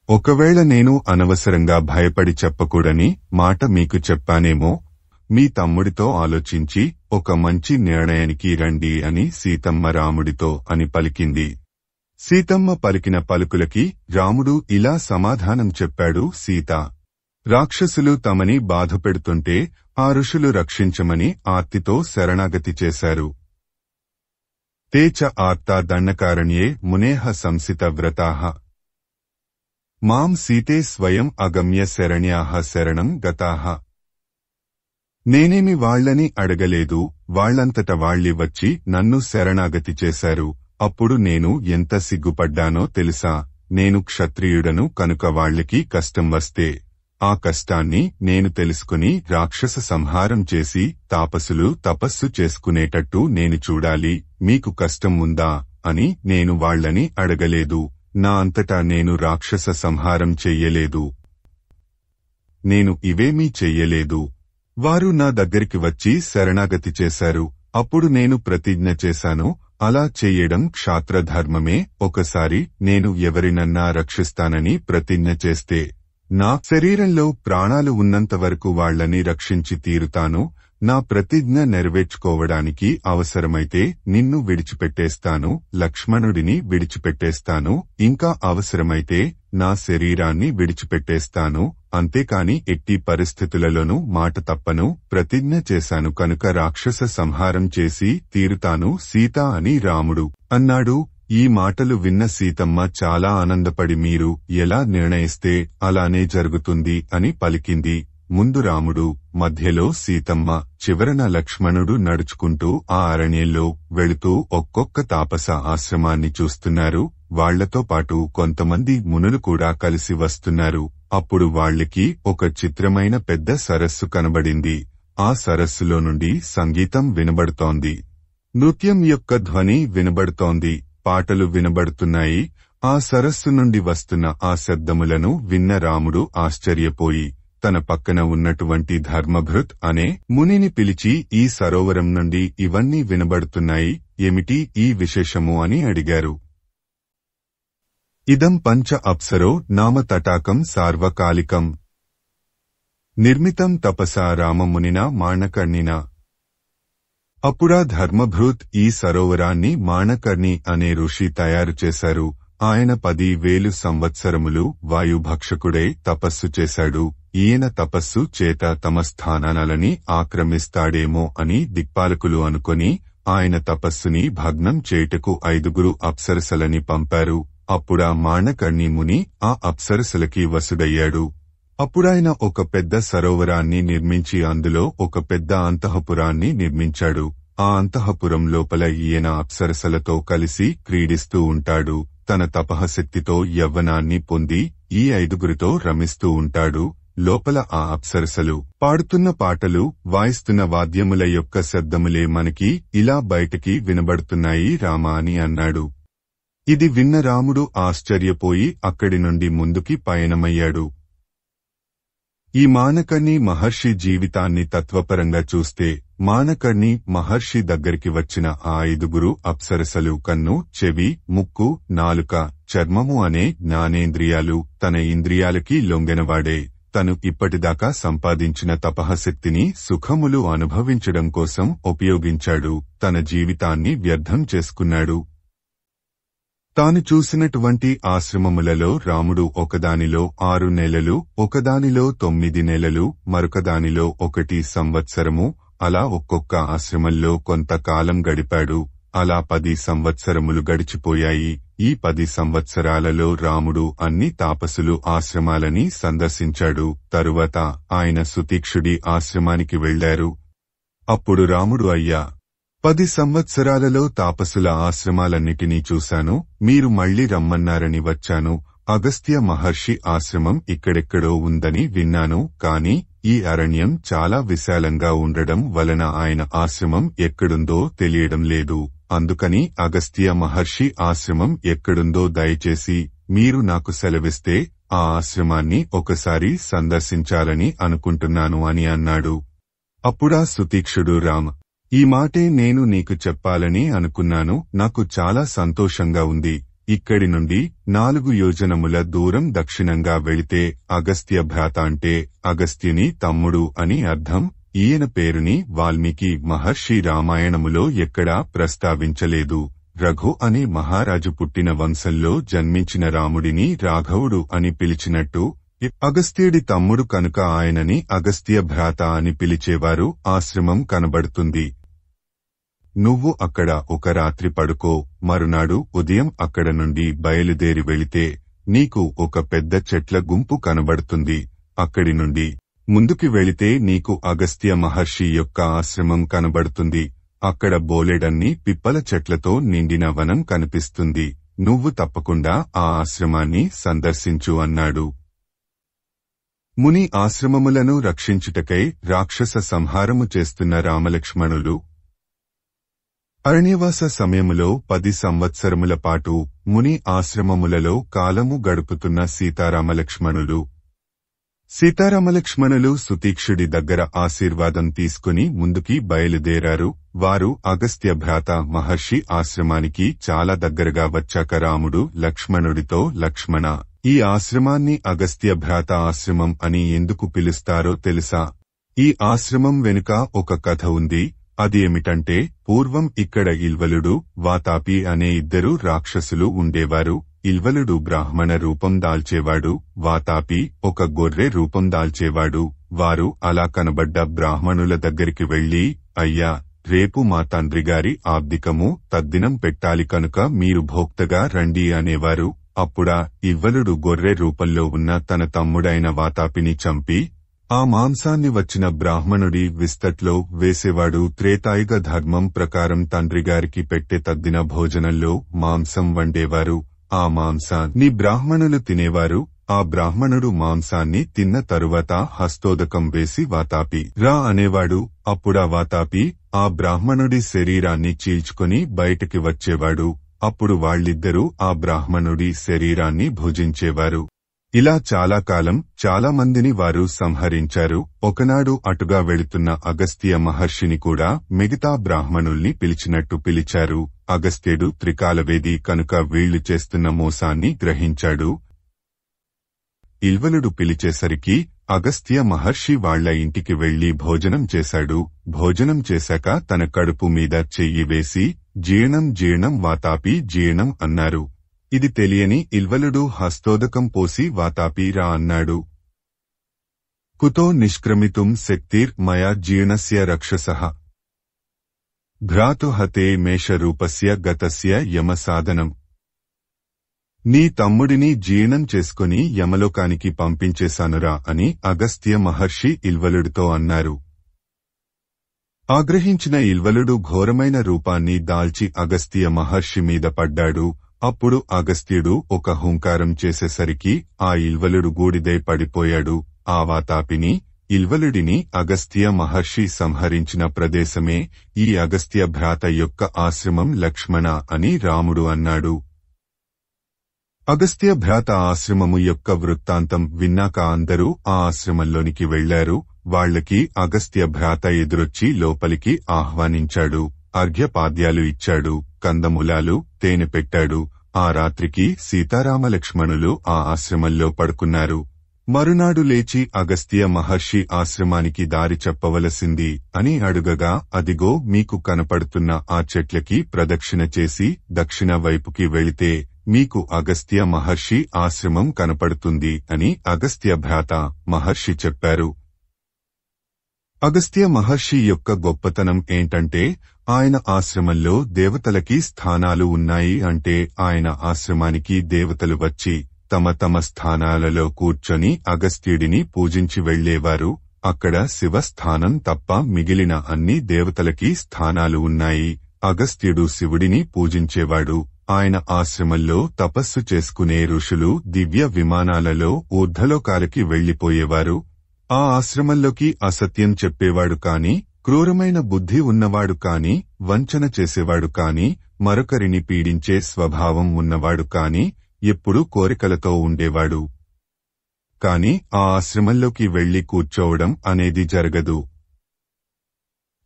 ఒకవేళ నేను అనవసరంగా భయపడి చెప్పకూడని మాట మీకు చెప్పానేమో. మీ తమ్ముడితో ఆలోచించి ఒక మంచి నిర్ణయానికి రండి అని సీతమ్మ రాముడితో అని పలికింది. సీతమ్మ పలికిన పలుకులకి రాముడు ఇలా సమాధానం చెప్పాడు. సీత, రాక్షసులు తమని బాధపెడుతుంటే ఆ ఋషులు రక్షించమని ఆర్తితో శరణాగతి చేశారు. తే చ ఆర్తా దండకారణ్యే మునేః సంసిత వ్రతాః మాం సీతే స్వయం అగమ్య శరణ్యాః శరణం గతాః. నేనేమి వాళ్లని అడగలేదు, వాళ్లంతట వాళ్లి వచ్చి నన్ను శరణాగతి చేశారు. అప్పుడు నేను ఎంత సిగ్గుపడ్డానో తెలుసా? నేను క్షత్రియుడను కనుక వాళ్లకి కష్టం వస్తే ఆ కష్టాన్ని నేను తెలుసుకుని రాక్షస సంహారం చేసి తాపసులు తపస్సు చేసుకునేటట్టు నేను చూడాలి. మీకు కష్టం ఉందా అని నేను వాళ్లని అడగలేదు. నా అంతటా నేను రాక్షస సంహారం చెయ్యలేదు. నేను ఇవేమీ చెయ్యలేదు. వారు నా దగ్గరికి వచ్చి శరణాగతి చేశారు. అప్పుడు నేను ప్రతిజ్ఞ చేశాను, అలా చెయ్యడం క్షాత్రధర్మమే. ఒకసారి నేను ఎవరినన్నా రక్షిస్తానని ప్రతిజ్ఞ చేస్తే నా శరీరంలో ప్రాణాలు ఉన్నంతవరకు వాళ్లని రక్షించి తీరుతాను. నా ప్రతిజ్ఞ నెరవేర్చుకోవడానికి అవసరమైతే నిన్ను విడిచిపెట్టేస్తాను, లక్ష్మణుడిని విడిచిపెట్టేస్తాను, ఇంకా అవసరమైతే నా శరీరాన్ని విడిచిపెట్టేస్తాను. అంతేకాని ఎట్టి పరిస్థితులలోనూ మాట తప్పను. ప్రతిజ్ఞ చేశాను కనుక రాక్షస సంహారం చేసి తీరుతాను సీత అని రాముడు అన్నాడు. ఈ మాటలు విన్న సీతమ్మ చాలా ఆనందపడి మీరు ఎలా నిర్ణయిస్తే అలానే జరుగుతుంది అని పలికింది. ముందు రాముడు, మధ్యలో సీతమ్మ, చివరన లక్ష్మణుడు నడుచుకుంటూ ఆ అరణ్యంలో వెళుతూ ఒక్కొక్క తాపస ఆశ్రమాన్ని చూస్తున్నారు. వాళ్లతో పాటు కొంతమంది మునులు కూడా కలిసి వస్తున్నారు. అప్పుడు వాళ్లకి ఒక చిత్రమైన పెద్ద సరస్సు కనబడింది. ఆ సరస్సులో నుండి సంగీతం వినబడుతోంది. నృత్యం యొక్క ధ్వని వినబడుతోంది. పాటలు వినబడుతున్నాయి. ఆ సరస్సు నుండి వస్తున్న ఆ శబ్దములను విన్న రాముడు ఆశ్చర్యపోయి తన పక్కన ఉన్నటువంటి ధర్మభృత్ అనే మునిని పిలిచి, ఈ సరోవరం నుండి ఇవన్నీ వినబడుతున్నాయి, ఏమిటి ఈ విశేషము అని అడిగారు. ఇదం పంచ అప్సరో నామ తటాకం సార్వకాలికం నిర్మితం తపసా రామమునినా మాణకర్ణినా. అప్పుడా ధర్మభృత్ ఈ సరోవరాన్ని మాణకర్ణి అనే ఋషి తయారు చేశారు. ఆయన 10,000 సంవత్సరములు వాయుభక్షకుడై తపస్సు చేశాడు. ఈయన తపస్సు చేత తమ స్థానాలని ఆక్రమిస్తాడేమో అని దిక్పాలకులు అనుకొని ఆయన తపస్సుని భగ్నం చేయుటకు 5 అప్సరసలని పంపారు. అప్పుడా మాణకర్ణి ముని ఆ అప్సరసలకి వసుడయ్యాడు. అప్పుడాయన ఒక పెద్ద సరోవరాన్ని నిర్మించి అందులో ఒక పెద్ద అంతఃపురాన్ని నిర్మించాడు. ఆ అంతఃపురం లోపల ఈయన అప్సరసలతో కలిసి క్రీడిస్తూ ఉంటాడు. తన తపఃశక్తితో యవ్వనాన్ని పొంది ఈ 5 రమిస్తూ ఉంటాడు. లోపల ఆ అప్సరసలు పాడుతున్న పాటలు, వాయిస్తున్న వాద్యముల యొక్క శబ్దములే మనకి ఇలా బయటికి వినబడుతున్నాయి రామా అని అన్నాడు. ఇది విన్న రాముడు ఆశ్చర్యపోయి అక్కడి నుండి ముందుకి పయనమయ్యాడు. ఈ మాణకర్ణి మహర్షి జీవితాన్ని తత్వపరంగా చూస్తే మాణకర్ణి మహర్షి దగ్గరికి వచ్చిన ఆ 5 అప్సరసలు కన్ను, చెవి, ముక్కు, నాలుక, చర్మము అనే జ్ఞానేంద్రియాలు తన ఇంద్రియాలకి లొంగెనవాడే. తను ఇప్పటిదాకా సంపాదించిన తపఃశక్తిని సుఖములు అనుభవించడం కోసం ఉపయోగించాడు. తన జీవితాన్ని వ్యర్థం చేసుకున్నాడు. తాను చూసినటువంటి ఆశ్రమములలో రాముడు ఒకదానిలో 6 నెలలు, ఒకదానిలో 9 నెలలు, మరొకదానిలో 1 సంవత్సరము, అలా ఒక్కొక్క ఆశ్రమంలో కొంతకాలం గడిపాడు. అలా 10 సంవత్సరములు గడిచిపోయాయి. ఈ 10 సంవత్సరాలలో రాముడు అన్ని తాపసులు ఆశ్రమాలని సందర్శించాడు. తరువాత ఆయన సుతీక్షుడి ఆశ్రమానికి వెళ్లారు. అప్పుడు రాముడు, అయ్యా, 10 సంవత్సరాలలో తాపసుల ఆశ్రమాలన్నిటినీ చూశాను. మీరు మళ్లీ రమ్మన్నారని వచ్చాను. అగస్త్య మహర్షి ఆశ్రమం ఇక్కడెక్కడో ఉందని విన్నాను. కాని ఈ అరణ్యం చాలా విశాలంగా ఉండడం వలన ఆయన ఆశ్రమం ఎక్కడుందో తెలియడం లేదు. అందుకని అగస్త్య మహర్షి ఆశ్రమం ఎక్కడుందో దయచేసి మీరు నాకు సెలవిస్తే ఆ ఆశ్రమాన్ని ఒకసారి సందర్శించాలని అనుకుంటున్నాను అని అన్నాడు. అప్పుడా సుతీక్షుడు, రామ, ఈ మాటే నేను నీకు చెప్పాలని అనుకున్నాను. నాకు చాలా సంతోషంగా ఉంది. ఇక్కడి నుండి 4 యోజనముల దూరం దక్షిణంగా వెళితే అగస్త్య భ్రాత అంటే అగస్త్యుని తమ్ముడు అని అర్థం. ఈయన పేరుని వాల్మీకి మహర్షి రామాయణములో ఎక్కడా ప్రస్తావించలేదు. రఘు అనే మహారాజు పుట్టిన వంశంలో జన్మించిన రాముడిని రాఘవుడు అని పిలిచినట్టు అగస్త్యుడి తమ్ముడు కనుక ఆయనని అగస్త్య భ్రాత అని పిలిచేవారు. ఆశ్రమం కనబడుతుంది. నువ్వు అక్కడ ఒక రాత్రి పడుకో, మరునాడు ఉదయం అక్కడ నుండి బయలుదేరి వెళితే నీకు ఒక పెద్ద చెట్ల గుంపు కనబడుతుంది. అక్కడి నుండి ముందుకి వెళితే నీకు అగస్త్య మహర్షి యొక్క ఆశ్రమం కనబడుతుంది. అక్కడ బోలెడన్ని పిప్పల చెట్లతో నిండిన వనం కనిపిస్తుంది. నువ్వు తప్పకుండా ఆ ఆశ్రమాన్ని సందర్శించు అన్నాడు. ముని ఆశ్రమములను రక్షించుటకై రాక్షస సంహారము చేస్తున్న రామలక్ష్మణులు అరణ్యవాస సమయములో 10 సంవత్సరముల పాటు ముని ఆశ్రమములలో కాలము గడుపుతున్న సీతారామలక్ష్మణులు సుతీక్షుడి దగ్గర ఆశీర్వాదం తీసుకుని ముందుకి బయలుదేరారు. వారు అగస్త్య భ్రాత మహర్షి ఆశ్రమానికి చాలా దగ్గరగా వచ్చాక రాముడు లక్ష్మణుడితో, లక్ష్మణ, ఈ ఆశ్రమాన్ని అగస్త్య భ్రాత ఆశ్రమం అని ఎందుకు పిలుస్తారో తెలుసా? ఈ ఆశ్రమం వెనుక ఒక కథ ఉంది. అది ఏమిటంటే, పూర్వం ఇక్కడ ఇల్వలుడు, వాతాపి అనే 2 రాక్షసులు ఉండేవారు. ఇల్వలుడు బ్రాహ్మణ రూపం దాల్చేవాడు, వాతాపి ఒక గొర్రె రూపం దాల్చేవాడు. వారు అలా కనబడ్డ బ్రాహ్మణుల దగ్గరికి వెళ్లి, అయ్యా, రేపు మా తండ్రిగారి ఆబ్దికము తద్దినం పెట్టాలి కనుక మీరు భోక్తగా రండి అనేవారు. అప్పుడా ఇల్వలుడు గొర్రె రూపంలో ఉన్న తన తమ్ముడైన వాతాపిని చంపి ఆ మాంసాన్ని వచ్చిన బ్రాహ్మణుడి విస్తట్లో వేసేవాడు. త్రేతాయుగ ధర్మం ప్రకారం తండ్రిగారికి పెట్టే తద్దిన భోజనంలో మాంసం వండేవారు. ఆ మాంసాన్ని బ్రాహ్మణులు తినేవారు. ఆ బ్రాహ్మణుడు మాంసాన్ని తిన్న తరువాత హస్తోదకం వేసి వాతాపి రా అనేవాడు. అప్పుడా వాతాపి ఆ బ్రాహ్మణుడి శరీరాన్ని చీల్చుకొని బయటికి వచ్చేవాడు. అప్పుడు వాళ్ళిద్దరూ ఆ బ్రాహ్మణుడి శరీరాన్ని భుజించేవారు. ఇలా చాలా కాలం చాలా మందిని వారు సంహరించారు. ఒకనాడు అటుగా వెళుతున్న అగస్త్య మహర్షిని కూడా మిగతా బ్రాహ్మణుల్ని పిలిచినట్టు పిలిచారు. అగస్త్యుడు త్రికాలవేది కనుక వీళ్లు చేస్తున్న మోసాన్ని గ్రహించాడు. ఇల్వలుడు పిలిచేసరికి అగస్త్య మహర్షి వాళ్ల ఇంటికి వెళ్లి భోజనం చేశాడు. భోజనం చేశాక తన కడుపు మీద చెయ్యి వేసి జీర్ణం జీర్ణం వాతాపి జీర్ణం అన్నారు. ఇది తెలియని ఇల్వలుడు హస్తోదకం పోసి వాతాపి రా అన్నాడు. కుతో నిష్క్రమితుం శక్తిర్ మయా జీర్ణస్య రక్షసః భ్రాతుహతే మేషరూపస్య గతస్య యమ సాధనం. నీ తమ్ముడిని జీర్ణం చేసుకుని యమలోకానికి పంపించేశానురా అని అగస్త్య మహర్షి ఇల్వలుడితో అన్నారు. ఆగ్రహించిన ఇల్వలుడు ఘోరమైన రూపాన్ని దాల్చి అగస్త్య మహర్షి మీద పడ్డాడు. అప్పుడు అగస్త్యుడు ఒక హుంకారం చేసేసరికి ఆ ఇల్వలుడు గూడిదై పడిపోయాడు. ఆ వాతాపిని, ఇల్వలుడిని అగస్త్య మహర్షి సంహరించిన ప్రదేశమే ఈ అగస్త్య భ్రాత యొక్క ఆశ్రమం. లక్ష్మణ అని రాముడు అన్నాడు. అగస్త్య భ్రాత ఆశ్రమము యొక్క వృత్తాంతం విన్నాక అందరూ ఆ ఆశ్రమంలోనికి వెళ్లారు. వాళ్లకి అగస్త్య భ్రాత ఎదురొచ్చి లోపలికి ఆహ్వానించాడు. అర్ఘ్యపాద్యాలు ఇచ్చాడు. కందమూలాలు, తేనె పెట్టాడు. ఆ రాత్రికి సీతారామలక్ష్మణులు ఆ ఆశ్రమంలో పడుకున్నారు. మరునాడు లేచి అగస్త్య మహర్షి ఆశ్రమానికి దారి చెప్పవలసింది అని అడుగగా, అదిగో మీకు కనపడుతున్న ఆ చెట్లకి ప్రదక్షిణ చేసి దక్షిణ వైపుకి వెళితే మీకు అగస్త్య మహర్షి ఆశ్రమం కనపడుతుంది అని అగస్త్య భ్రాత మహర్షి చెప్పారు. అగస్త్య మహర్షి యొక్క గొప్పతనం ఏంటంటే, ఆయన ఆశ్రమంలో దేవతలకి స్థానాలు ఉన్నాయి. అంటే ఆయన ఆశ్రమానికి దేవతలు వచ్చి తమ తమ స్థానాలలో కూర్చొని అగస్త్యుడిని పూజించి వెళ్లేవారు. అక్కడ శివ స్థానం తప్ప మిగిలిన అన్ని దేవతలకి స్థానాలు ఉన్నాయి. అగస్త్యుడు శివుడిని పూజించేవాడు. ఆయన ఆశ్రమంలో తపస్సు చేసుకునే ఋషులు దివ్య విమానాలలో ఊర్ధ్వలోకాలకి వెళ్లిపోయేవారు. ఆ ఆశ్రమంలోకి అసత్యం చెప్పేవాడు కాని, క్రూరమైన బుద్ధి ఉన్నవాడు కాని, వంచన చేసేవాడు కాని, మరొకరిని పీడించే స్వభావం ఉన్నవాడు కాని ఎప్పుడూ కోరికలతో ఉండేవాడు. కాని ఆ ఆశ్రమంలోకి వెళ్లి కూర్చోవడం అనేది జరగదు.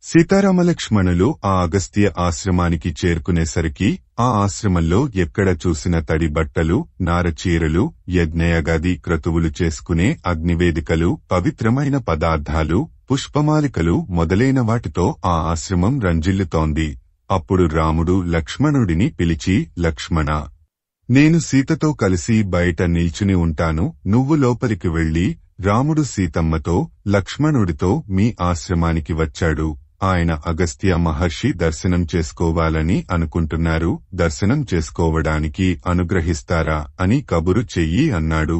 సీతారామలక్ష్మణులు ఆ అగస్త్య ఆశ్రమానికి చేరుకునేసరికి ఆ ఆశ్రమంలో ఎక్కడ చూసిన తడి బట్టలు, నారచీరలు, యజ్ఞయాగాది క్రతువులు చేసుకునే అగ్నివేదికలు, పవిత్రమైన పదార్థాలు, పుష్పమాలికలు మొదలైన వాటితో ఆ ఆశ్రమం రంజిల్లుతోంది. అప్పుడు రాముడు లక్ష్మణుడిని పిలిచి, లక్ష్మణా, నేను సీతతో కలిసి బయట నిల్చుని ఉంటాను, నువ్వు లోపలికి వెళ్లి. రాముడు సీతమ్మతో, లక్ష్మణుడితో మీ ఆశ్రమానికి వచ్చాడు. ఆయన అగస్త్య మహర్షి దర్శనం చేసుకోవాలని అనుకుంటున్నారు, దర్శనం చేసుకోవడానికి అనుగ్రహిస్తారా అని కబురు చెయ్యి అన్నాడు.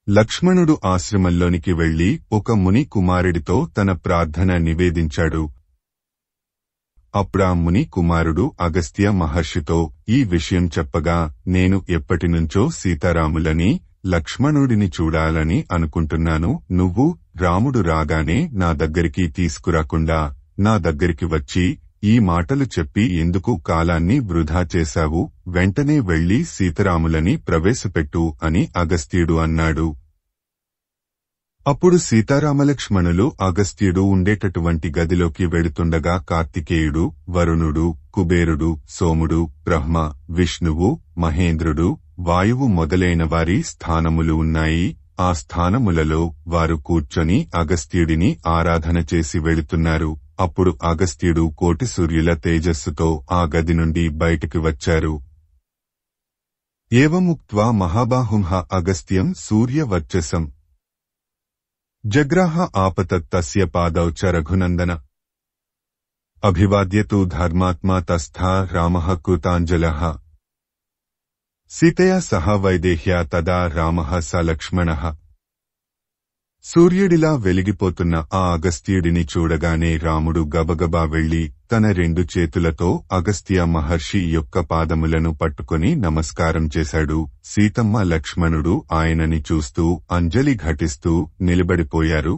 లక్ష్మణుడు ఆశ్రమంలోనికి వెళ్లి ఒక ముని కుమారుడితో తన ప్రార్థన నివేదించాడు. అప్పుడా ముని కుమారుడు అగస్త్య మహర్షితో ఈ విషయం చెప్పగా, నేను ఎప్పటినుంచో సీతారాములని, లక్ష్మణుడిని చూడాలని అనుకుంటున్నాను. నువ్వు రాముడు రాగానే నా దగ్గరికి తీసుకురాకుండా నా దగ్గరికి వచ్చి ఈ మాటలు చెప్పి ఎందుకు కాలాన్ని వృధా చేశావు? వెంటనే వెళ్లి సీతారాములని ప్రవేశపెట్టు అని అగస్త్యుడు అన్నాడు. అప్పుడు సీతారామలక్ష్మణులు అగస్త్యుడు ఉండేటటువంటి గదిలోకి వెళుతుండగా కార్తికేయుడు, వరుణుడు, కుబేరుడు, సోముడు, బ్రహ్మ, విష్ణువు, మహేంద్రుడు, వాయువు మొదలైన వారి స్థానములు ఉన్నాయి. ఆ స్థానములలో వారు కూర్చొని అగస్త్యుడిని ఆరాధన చేసి వెళుతున్నారు. అప్పుడు అగస్త్యుడు కోటి సూర్యుల తేజస్సుతో ఆ గది నుండి బయటికి వచ్చారు. ఏవముక్త్వా మహాబాహుంహ అగస్త్యం సూర్యవర్చసం జగ్రాహ ఆపతత్ తస్య పాదౌ చ రఘునందన అభివాద్యతు ధర్మాత్మా తస్థా రామః కృతాంజలః సీతయా సహ వైదేహ్యా తదా రామః స లక్ష్మణః. సూర్యుడిలా వెలిగిపోతున్న ఆ అగస్త్యుడిని చూడగానే రాముడు గబగబా వెళ్లి తన 2 చేతులతో అగస్త్య మహర్షి యొక్క పాదములను పట్టుకుని నమస్కారం చేశాడు. సీతమ్మ, లక్ష్మణుడు ఆయనని చూస్తూ అంజలి ఘటిస్తూ నిలబడిపోయారు.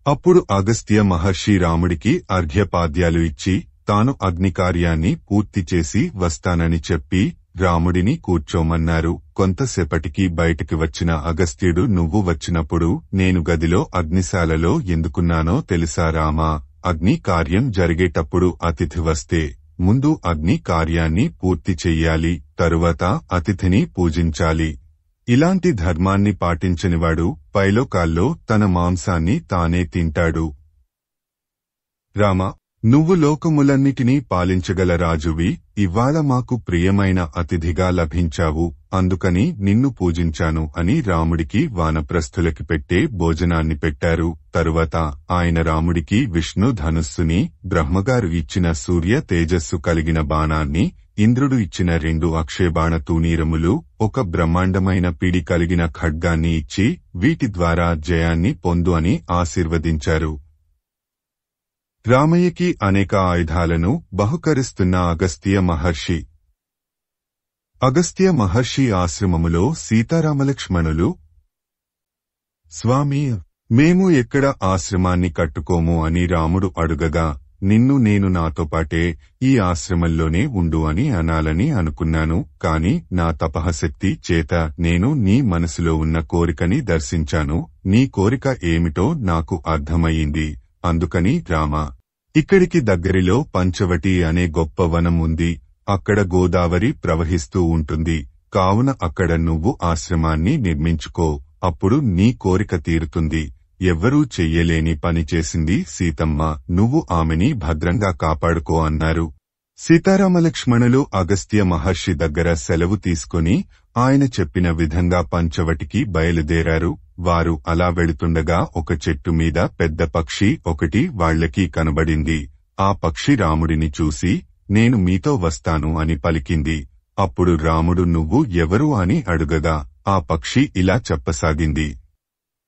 అప్పుడు అగస్త్య మహర్షి రాముడికి అర్ఘ్యపాద్యాలు ఇచ్చి తాను అగ్నికార్యాన్ని పూర్తి చేసి వస్తానని చెప్పి రాముడిని కూర్చోమన్నారు. కొంతసేపటికి బయటికి వచ్చిన అగస్త్యుడు, నువ్వు వచ్చినప్పుడు నేను గదిలో అగ్నిశాలలో ఎందుకున్నానో తెలుసా రామా? అగ్ని కార్యం జరిగేటప్పుడు అతిథి వస్తే ముందు అగ్ని కార్యాన్ని పూర్తి చెయ్యాలి, తరువాత అతిథిని పూజించాలి. ఇలాంటి ధర్మాన్ని పాటించనివాడు పైలోకాల్లో తన మాంసాన్ని తానే తింటాడు. రామా, నువ్వు లోకములన్నిటినీ పాలించగల రాజువి, ఇవాళ మాకు ప్రియమైన అతిథిగా లభించావు, అందుకని నిన్ను పూజించాను అని రాముడికి వానప్రస్థులకి పెట్టే భోజనాన్ని పెట్టారు. తరువాత ఆయన రాముడికి విష్ణు ధనుస్సుని, బ్రహ్మగారు ఇచ్చిన సూర్య తేజస్సు కలిగిన బాణాన్ని, ఇంద్రుడు ఇచ్చిన 2 అక్షయబాణ తూనీరములు, ఒక బ్రహ్మాండమైన పిడి కలిగిన ఖడ్గాన్ని ఇచ్చి వీటి ద్వారా జయాన్ని పొందు అని ఆశీర్వదించారు. రామయ్యకి అనేక ఆయుధాలను బహుకరిస్తున్న అగస్త్య మహర్షి ఆశ్రమములో సీతారామలక్ష్మణులు, స్వామి, మేము ఎక్కడ ఆశ్రమాన్ని కట్టుకోము అని రాముడు అడుగగా, నిన్ను నేను నాతోపాటే ఈ ఆశ్రమంలోనే ఉండు అని అనాలని అనుకున్నాను. కాని నా తపఃశక్తి చేత నేను నీ మనసులో ఉన్న కోరికని దర్శించాను. నీ కోరిక ఏమిటో నాకు అర్థమయ్యింది. అందుకని రామా, ఇక్కడికి దగ్గరిలో పంచవటి అనే గొప్ప వనం ఉంది. అక్కడ గోదావరి ప్రవహిస్తూ ఉంటుంది. కావున అక్కడ నువ్వు ఆశ్రమాన్ని నిర్మించుకో. అప్పుడు నీ కోరిక తీరుతుంది. ఎవ్వరూ చెయ్యలేని పని చేసింది సీతమ్మ, నువ్వు ఆమెని భద్రంగా కాపాడుకో అన్నారు. సీతారామలక్ష్మణులు అగస్త్య మహర్షి దగ్గర సెలవు తీసుకుని ఆయన చెప్పిన విధంగా పంచవటికి బయలుదేరారు. వారు అలా వెళుతుండగా ఒక చెట్టు మీద పెద్ద పక్షి ఒకటి వాళ్లకి కనబడింది. ఆ పక్షి రాముడిని చూసి, నేను మీతో వస్తాను అని పలికింది. అప్పుడు రాముడు, నువ్వు ఎవరు అని అడుగగా ఆ పక్షి ఇలా చెప్పసాగింది,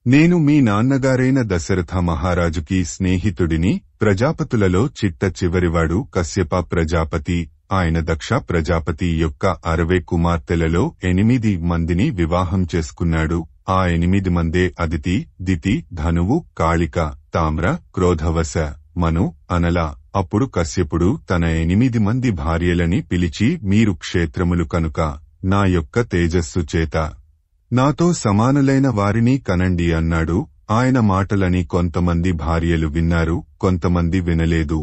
నేను మీ నాన్నగారైన దశరథ మహారాజుకి స్నేహితుడిని. ప్రజాపతులలో చిట్ట చివరివాడు కశ్యప ప్రజాపతి. ఆయన దక్ష ప్రజాపతి యొక్క 60 కుమార్తెలలో 8 మందిని వివాహం చేసుకున్నాడు. ఆ 8 మందే అదితి, దితి, ధనువు, కాళిక, తామ్ర, క్రోధవశ, మను, అనల. అప్పుడు కశ్యపుడు తన 8 మంది భార్యలని పిలిచి, మీరు క్షేత్రములు కనుక నా యొక్క తేజస్సు చేత నాతో సమానులైన వారిని కనండి అన్నాడు. ఆయన మాటలని కొంతమంది భార్యలు విన్నారు, కొంతమంది వినలేదు.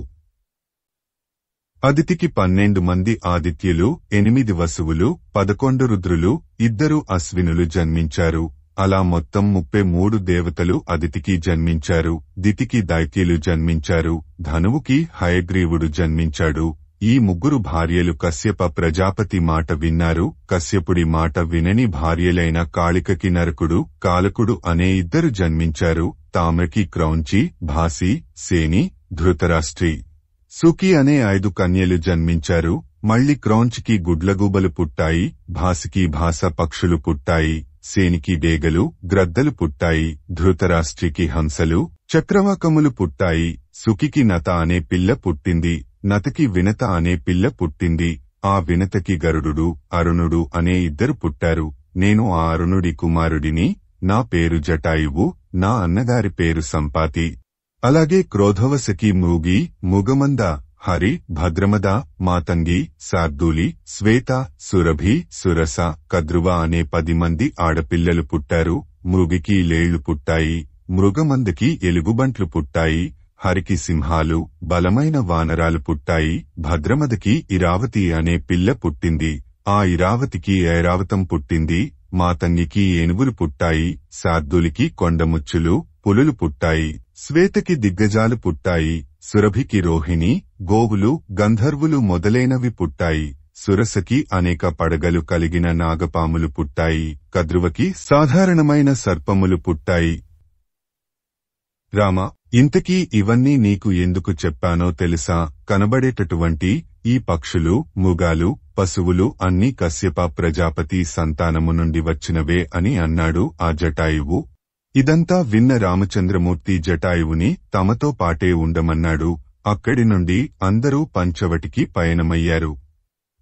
అదితికి 12 మంది ఆదిత్యులు, 8 వసువులు, 11 రుద్రులు, 2 అశ్వినులు జన్మించారు. అలా మొత్తం 33 దేవతలు అదితికి జన్మించారు. దితికి దైత్యులు జన్మించారు. ధనువుకి హయగ్రీవుడు జన్మించాడు. ఈ 3 భార్యలు కశ్యప ప్రజాపతి మాట విన్నారు. కశ్యపుడి మాట వినని భార్యలైన కాళికకి నరకుడు, కాలకుడు అనే 2 జన్మించారు. తామ్రకి క్రౌంచి, భాసి, సేని, ధృతరాష్ట్రి, సుకి అనే 5 కన్యలు జన్మించారు. మళ్లీ క్రౌంచికి గుడ్లగూబలు పుట్టాయి. భాసికి భాస పక్షులు పుట్టాయి. సేనికి డేగలు, గ్రద్దలు పుట్టాయి. ధృతరాష్ట్రికి హంసలు, చక్రవాకములు పుట్టాయి. సుకికి నత అనే పిల్ల పుట్టింది. నతకి వినత అనే పిల్ల పుట్టింది. ఆ వినతకి గరుడు, అరుణుడు అనే 2 పుట్టారు. నేను ఆ అరుణుడి కుమారుడిని. నా పేరు జటాయువు. నా అన్నగారి పేరు సంపాతి. అలాగే క్రోధవశకి మూగి, ముగమంద, హరి, భద్రమద, మాతంగి, శార్దూలి, శ్వేత, సురభి, సురస, కద్రువ అనే 10 మంది ఆడపిల్లలు పుట్టారు. మృగికి లేళ్లు పుట్టాయి. మృగమందకి ఎలుగుబంట్లు పుట్టాయి. హరికి సింహాలు, బలమైన వానరాలు పుట్టాయి. భద్రమదకి ఇరావతి అనే పిల్ల పుట్టింది. ఆ ఇరావతికి ఐరావతం పుట్టింది. మాతంగికి ఏనుగులు పుట్టాయి. శార్దూలికి కొండముచ్చులు, పులులు పుట్టాయి. శ్వేతకి దిగ్గజాలు పుట్టాయి. సురభికి రోహిణి, గోవులు, గంధర్వులు మొదలైనవి పుట్టాయి. సురసకి అనేక పడగలు కలిగిన నాగపాములు పుట్టాయి. కద్రువకి సాధారణమైన సర్పములు పుట్టాయి. రామ, ఇంతకీ ఇవన్నీ నీకు ఎందుకు చెప్పానో తెలుసా? కనబడేటటువంటి ఈ పక్షులు, మృగాలు, పశువులు అన్నీ కశ్యప ప్రజాపతి సంతానము నుండి వచ్చినవే అని అన్నాడు ఆ జటాయువు. ఇదంతా విన్న రామచంద్రమూర్తి జటాయువుని తమతో పాటే ఉండమన్నాడు. అక్కడి నుండి అందరూ పంచవటికి పయనమయ్యారు.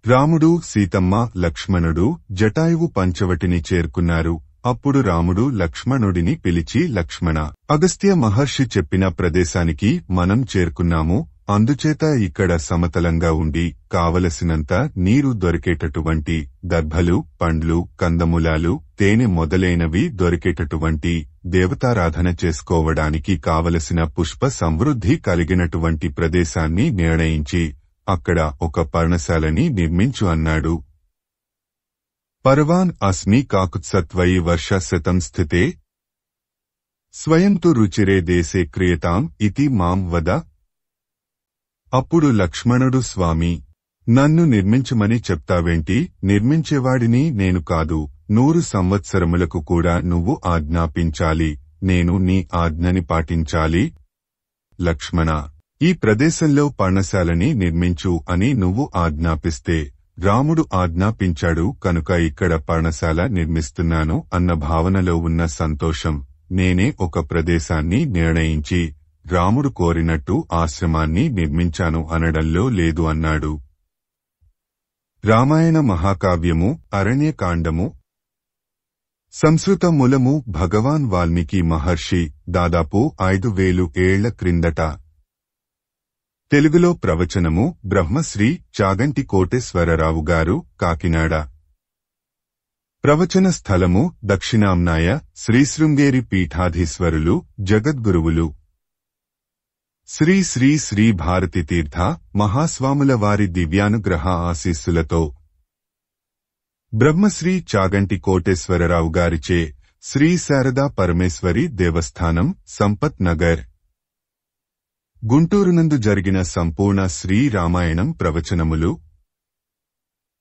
రాముడు, సీతమ్మ, లక్ష్మణుడు, జటాయువు పంచవటిని చేరుకున్నారు. అప్పుడు రాముడు లక్ష్మణుడిని పిలిచి, లక్ష్మణ, అగస్త్య మహర్షి చెప్పిన ప్రదేశానికి మనం చేరుకున్నాము. అందుచేత ఇక్కడ సమతలంగా ఉండి కావలసినంత నీరు దొరికేటటువంటి దర్భలు, పండ్లు, కందమూలాలు, తేనె మొదలైనవి దొరికేటటువంటి, దేవతారాధన చేసుకోవడానికి కావలసిన పుష్ప సమృద్ధి కలిగినటువంటి ప్రదేశాన్ని నిర్ణయించి అక్కడ ఒక పర్ణశాలని నిర్మించు అన్నాడు. పర్వాన్ అస్మి కాకుత్సత్వయి వర్షశతం స్థితే స్వయం తు రుచిరే దేశే క్రియతాం ఇతి మాం వద. అప్పుడు లక్ష్మణుడు, స్వామి, నన్ను నిర్మించమని చెప్తావేంటి? నిర్మించేవాడిని నేను కాదు. 100 సంవత్సరములకు కూడా నువ్వు ఆజ్ఞాపించాలి. నేను నీ ఆజ్ఞని పాటించాలి. లక్ష్మణ, ఈ ప్రదేశంలో పర్ణశాలని నిర్మించు అని నువ్వు ఆజ్ఞాపిస్తే రాముడు ఆజ్ఞాపించాడు కనుక ఇక్కడ పర్ణశాల నిర్మిస్తున్నాను అన్న భావనలో ఉన్న సంతోషం, నేనే ఒక ప్రదేశాన్ని నిర్ణయించి రాముడు కోరినట్టు ఆశ్రమాన్ని నిర్మించాను అనడంలో లేదు అన్నాడు. రామాయణ మహాకావ్యము, అరణ్యకాండము. సంస్కృత మూలము భగవాన్ వాల్మీకి మహర్షి, దాదాపు 5000 ఏళ్ల క్రిందట. తెలుగులో ప్రవచనము బ్రహ్మశ్రీ చాగంటి కోటేశ్వరరావు గారు, కాకినాడ. ప్రవచన స్థలము దక్షిణాంనాయ శ్రీశృంగేరి పీఠాధీశ్వరులు, జగద్గురువులు శ్రీ శ్రీ శ్రీ భారతి తీర్థ మహాస్వాముల వారి దివ్యానుగ్రహ ఆశీస్సులతో బ్రహ్మశ్రీ చాగంటి కోటేశ్వరరావు గారిచే శ్రీ శారదా పరమేశ్వరి దేవస్థానం, సంపత్ నగర్, గుంటూరునందు జరిగిన సంపూర్ణ శ్రీ రామాయణం ప్రవచనములు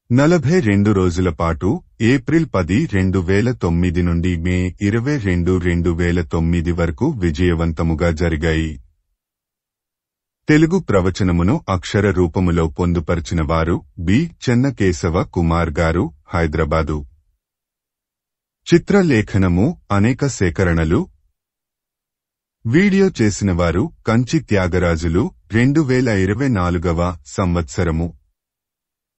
42 రోజుల పాటు ఏప్రిల్ 10, 2009 నుండి మే 22, 2009 వరకు విజయవంతముగా జరిగాయి. తెలుగు ప్రవచనమును అక్షర రూపములో పొందుపరిచిన వారు బి. చెన్నకేశవ కుమార్ గారు, హైదరాబాదు. చిత్రలేఖనము, అనేక సేకరణలు. వీడియో చేసినవారు కంచి త్యాగరాజులు, 2024వ సంవత్సరము.